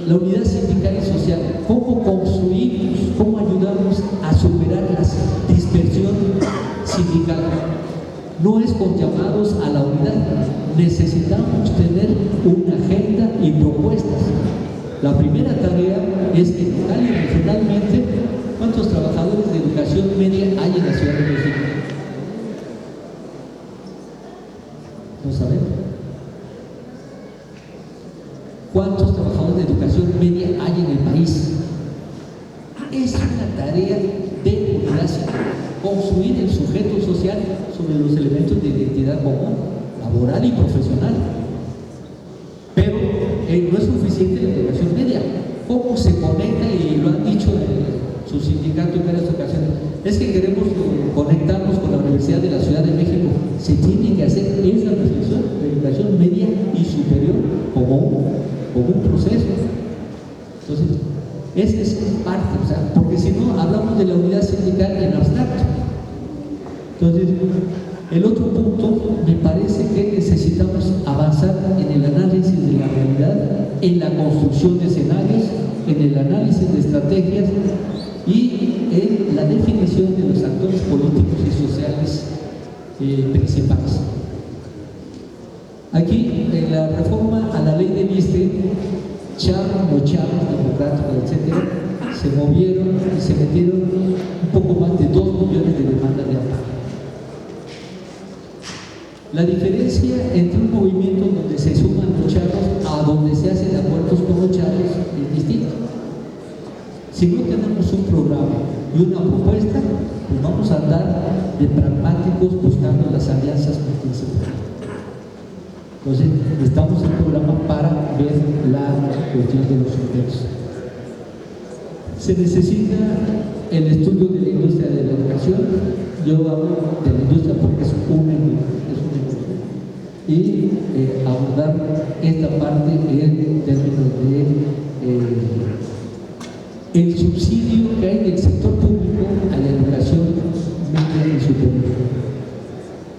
La unidad sindical y social, ¿cómo construimos, cómo ayudamos a superar la dispersión sindical? No es con llamados a la unidad, necesitamos tener una agenda y propuestas. La primera tarea es que local y regionalmente, ¿cuántos trabajadores de educación media hay en la Ciudad de México? ¿No sabemos? ¿Cuántos trabajadores de educación media hay en el país? Es una tarea de unidad sindical, construir el sujeto social sobre los elementos de identidad común, laboral y profesional. Pero no es suficiente la educación media. ¿Cómo se conecta? Y lo han dicho en su sindicato en varias ocasiones. es que queremos conectarnos con la Universidad de la Ciudad de México. Se tiene que hacer esa reflexión de educación media y superior como un proceso. Entonces, esa es parte, o sea, porque si no, hablamos de la unidad sindical en abstracto. Entonces, el otro punto, me parece que necesitamos avanzar en el análisis de la realidad, en la construcción de escenarios, en el análisis de estrategias y en la definición de los actores políticos y sociales principales. Aquí, en la reforma a la ley del ISSSTE, los chavos democráticos, etcétera, se movieron y se metieron un poco más de 2 millones de demandas de amparo. La diferencia entre un movimiento donde se suman los chavos a donde se hacen acuerdos con los chavos es distinto. Si no tenemos un programa y una propuesta, pues vamos a andar de pragmáticos buscando las alianzas con quien se pueda. Entonces, necesitamos un programa para ver la cuestión de los sujetos. Se necesita el estudio de la industria de la educación. Yo hablo de la industria porque es una industria. Y abordar esta parte en términos de el subsidio que hay del sector público a la educación media y superior.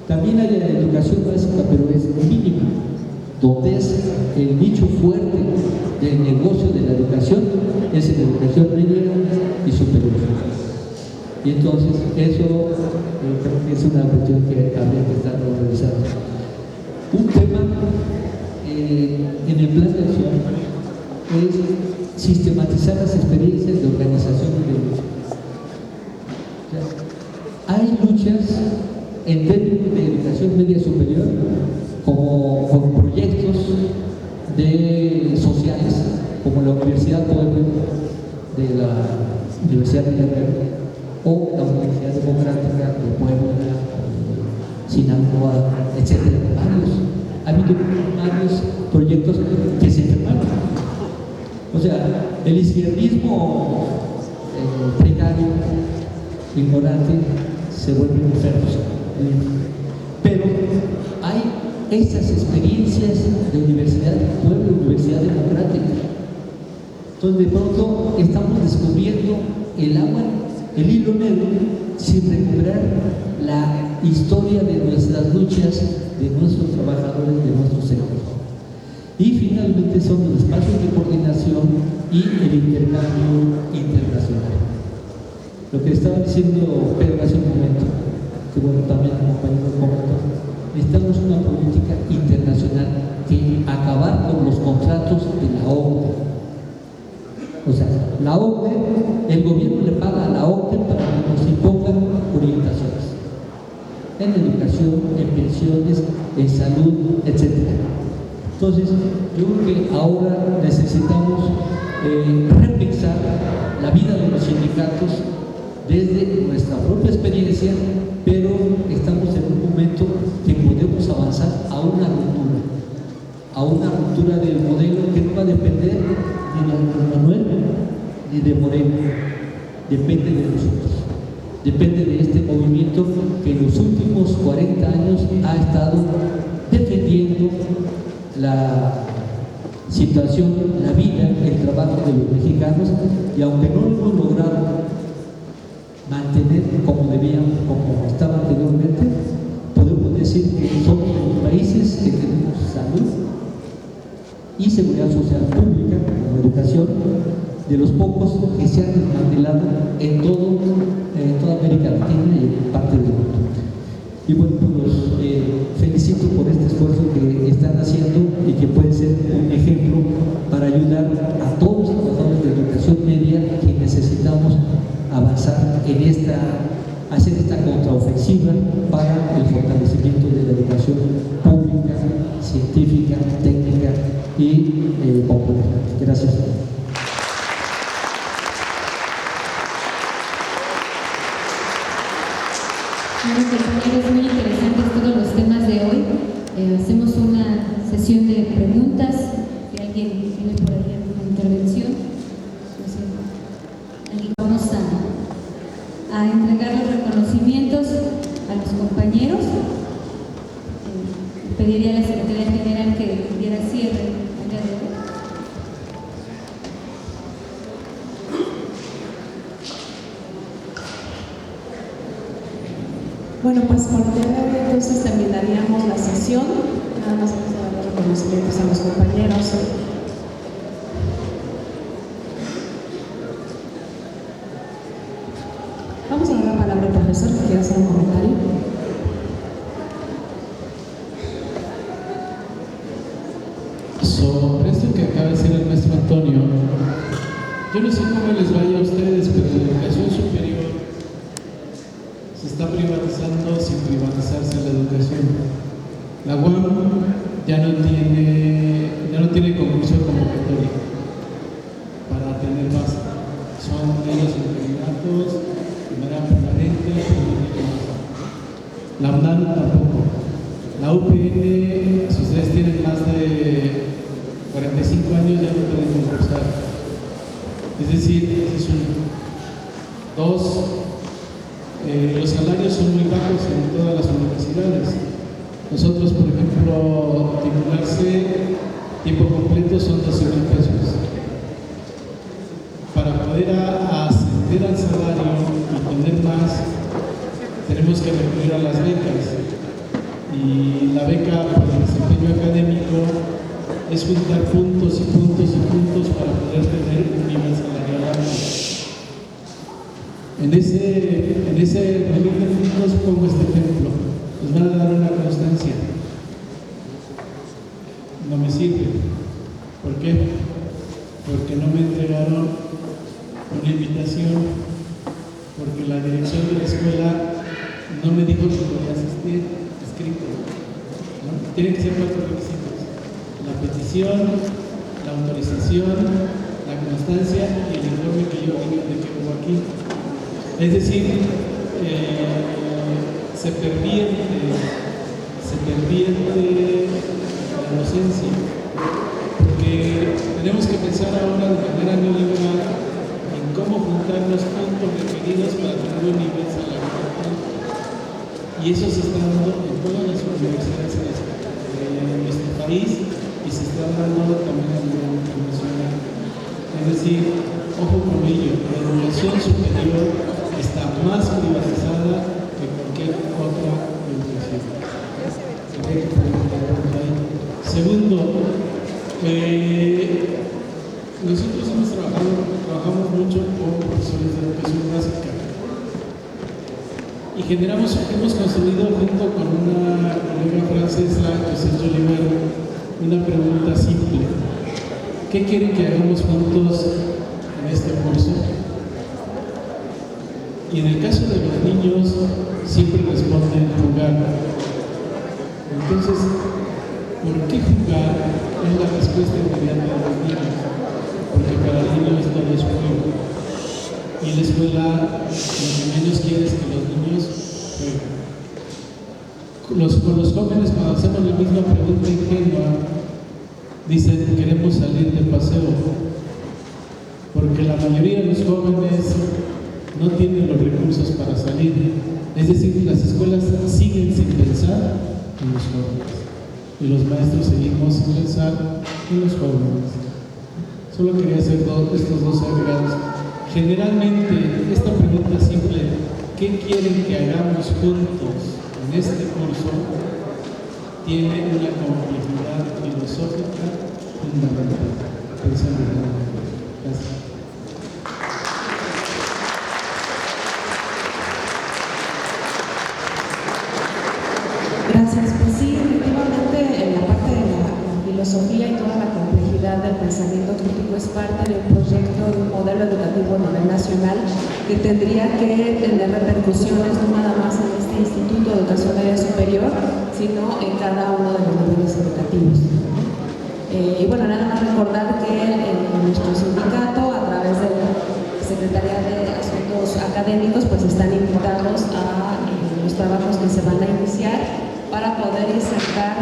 También hay la educación básica, pero es mínima, donde es el nicho fuerte del negocio de la educación, es en la educación media y superior. Y entonces eso creo que es una cuestión que habría que estar revisando. Un tema en el plan de acción es sistematizar las experiencias de organización y de lucha. O sea, hay luchas en términos de educación media superior como con proyectos sociales, como la Universidad Puebla de la Universidad de Guerrero o la Universidad Democrática de Puebla, Sinaloa, etcétera. Ha habido varios proyectos que se firmaron. O sea, el izquierdismo precario, ignorante, se vuelve enfermos. Pero hay estas experiencias de Universidad de Puebla, Universidad Democrática. Entonces, de pronto estamos descubriendo el agua, el hilo negro, sin recuperar la historia de nuestras luchas, de nuestros trabajadores, de nuestros sectores. Y finalmente son los espacios de coordinación y el intercambio internacional. Lo que estaba diciendo Pedro hace un momento, que bueno, también el compañero comentó, necesitamos una política internacional que acabar con los contratos de la OCDE. O sea, la OCDE, el gobierno le paga a la OCDE para que nos impongan orientaciones en educación, en pensiones, en salud, etc. Entonces, yo creo que ahora necesitamos repensar la vida de los sindicatos desde nuestra propia experiencia, pero estamos en un momento que podemos avanzar a una ruptura del modelo que no va a depender ni de Andrés Manuel ni de Moreno, depende de nosotros. Depende de este movimiento que en los últimos 40 años ha estado defendiendo la situación, la vida, el trabajo de los mexicanos, y aunque no lo hemos logrado mantener como debíamos, como estaba anteriormente, podemos decir que somos los países que tenemos salud y seguridad social pública, como educación, de los pocos que se han desmantelado en toda América Latina y en parte del mundo. Y bueno, pues los felicito por este esfuerzo que están haciendo y que puede ser un ejemplo para ayudar a todos los trabajadores de educación media que necesitamos avanzar en hacer esta contraofensiva para el fortalecimiento de la educación pública, científica, técnica y popular. Gracias. Bueno, compañeros, muy interesantes todos los temas de hoy. Hacemos una sesión de preguntas. Si alguien tiene por ahí alguna intervención, vamos a a entregar los reconocimientos a los compañeros. Pediría a la Secretaría General que diera cierre al día de hoy. Bueno, pues por el día de hoy entonces terminaríamos la sesión. Nada más vamos a dar los reconocimientos a los compañeros. Vamos a dar la palabra al profesor que quiera hacer un comentario. Sobre esto que acaba de decir el maestro Antonio, yo no sé cómo les vaya a ustedes, pero la educación superior se está privatizando sin privatizarse la educación. La UAM ya no tiene concurso convocatoria para tener base. Son ellos los candidatos de manera permanente. La UNAM tampoco. La UPN, si ustedes tienen más de 45 años, ya no pueden concursar. Es decir, es uno. Dos, los salarios son muy bajos en todas las universidades. Nosotros, por ejemplo, titularse tiempo completo son 12,000 pesos. Para poder ascender al salario y tener más, tenemos que recurrir a las becas. Y la beca por el desempeño académico es juntar puntos y puntos y puntos para poder tener un nivel salarial alto. En ese nivel de puntos pongo este ejemplo. Les van a dar una constancia. No me sirve. ¿Por qué? Porque no me entregaron una invitación, porque la dirección de la escuela no me dijo que podía asistir escrito, ¿no? Tienen que ser 4 requisitos: la petición, la autorización, la constancia y el informe que yo diga de que hubo aquí. Es decir, se pervierte la docencia, porque tenemos que pensar ahora de manera neoliberal en cómo juntar los puntos requeridos para tener un nivel salarial. Y eso se está dando en todas las universidades de nuestro país y se está dando también a nivel internacional. Es decir, ojo con ello, la educación superior está más privatizada que cualquier otra educación. Segundo, nosotros trabajamos mucho con profesores de educación básica y hemos construido junto con una colega francesa, José Joliver, una pregunta simple: ¿qué quieren que hagamos juntos en este curso? Y en el caso de los niños siempre responden jugar. Entonces, ¿por qué jugar? Es la respuesta inmediata de los niños, porque para el niño esto no es juego. Y en la escuela lo que menos quiere es que los niños jueguen. Con los jóvenes, cuando hacemos la misma pregunta ingenua, dicen: queremos salir de paseo, porque la mayoría de los jóvenes no tienen los recursos para salir. Es decir, las escuelas siguen sin pensar en los jóvenes y los maestros seguimos sin pensar en los jóvenes. Solo quería hacer estos dos agregados. Generalmente, esta pregunta simple: ¿qué quieren que hagamos juntos en este curso?, tiene una complejidad filosófica fundamental. Gracias. Gracias. Pues sí, efectivamente, en la parte de la filosofía y toda la complejidad del pensamiento crítico es parte de un proyecto, de un modelo educativo a nivel nacional que tendría que tener repercusiones no nada más en este Instituto de Educación Media Superior, sino en cada uno de los niveles educativos. Y bueno, nada más recordar que nuestro sindicato, a través de la Secretaría de Asuntos Académicos, pues están invitados a los trabajos que se van a iniciar para poder insertar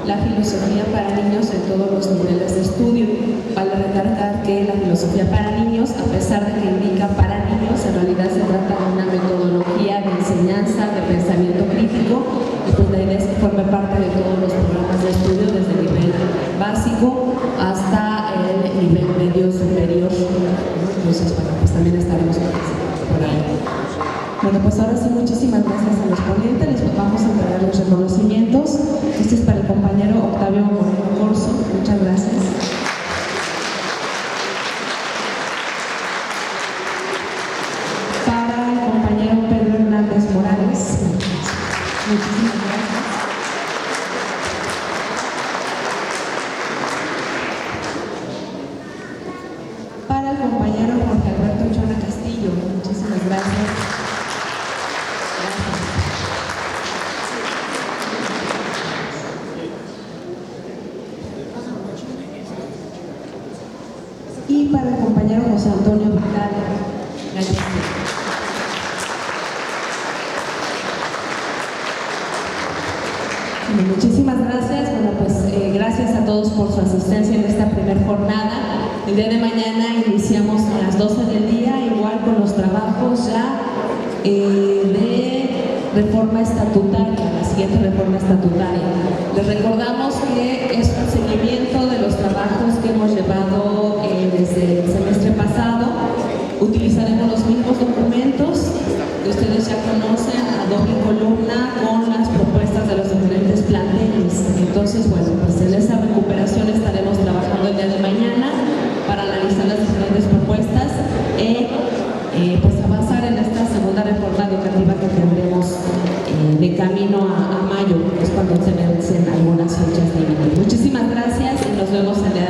la filosofía para niños en todos los niveles de estudio. Vale recalcar que la filosofía para niños, a pesar de que indica para niños, en realidad se trata de una metodología Bueno, pues ahora sí, muchísimas gracias a los ponentes. Les vamos a entregar los reconocimientos. Este es para el compañero Octavio Moreno Corso. Muchas gracias. Para el compañero Pedro Hernández Morales. Muchísimas gracias. Para el compañero Jorge Alberto Chona Castillo. Muchísimas gracias. Y para el compañero José Antonio Vidal. Gracias. Muchísimas gracias. Bueno, pues gracias a todos por su asistencia en esta primera jornada. El día de mañana iniciamos a las 12 del día, igual con los trabajos ya de reforma estatutaria, la siguiente reforma estatutaria. Les recordamos que es un seguimiento de los trabajos que hemos llevado desde el semestre pasado. Utilizaremos los mismos documentos que ustedes ya conocen, a doble columna con las propuestas de los diferentes planteles. Entonces, bueno, pues en esa recuperación estaremos trabajando el día de mañana para analizar las diferentes propuestas y pues avanzar en esta segunda reforma educativa que tendremos de camino a mayo, es cuando se vencen algunas fechas límite. Muchísimas gracias y nos vemos el día de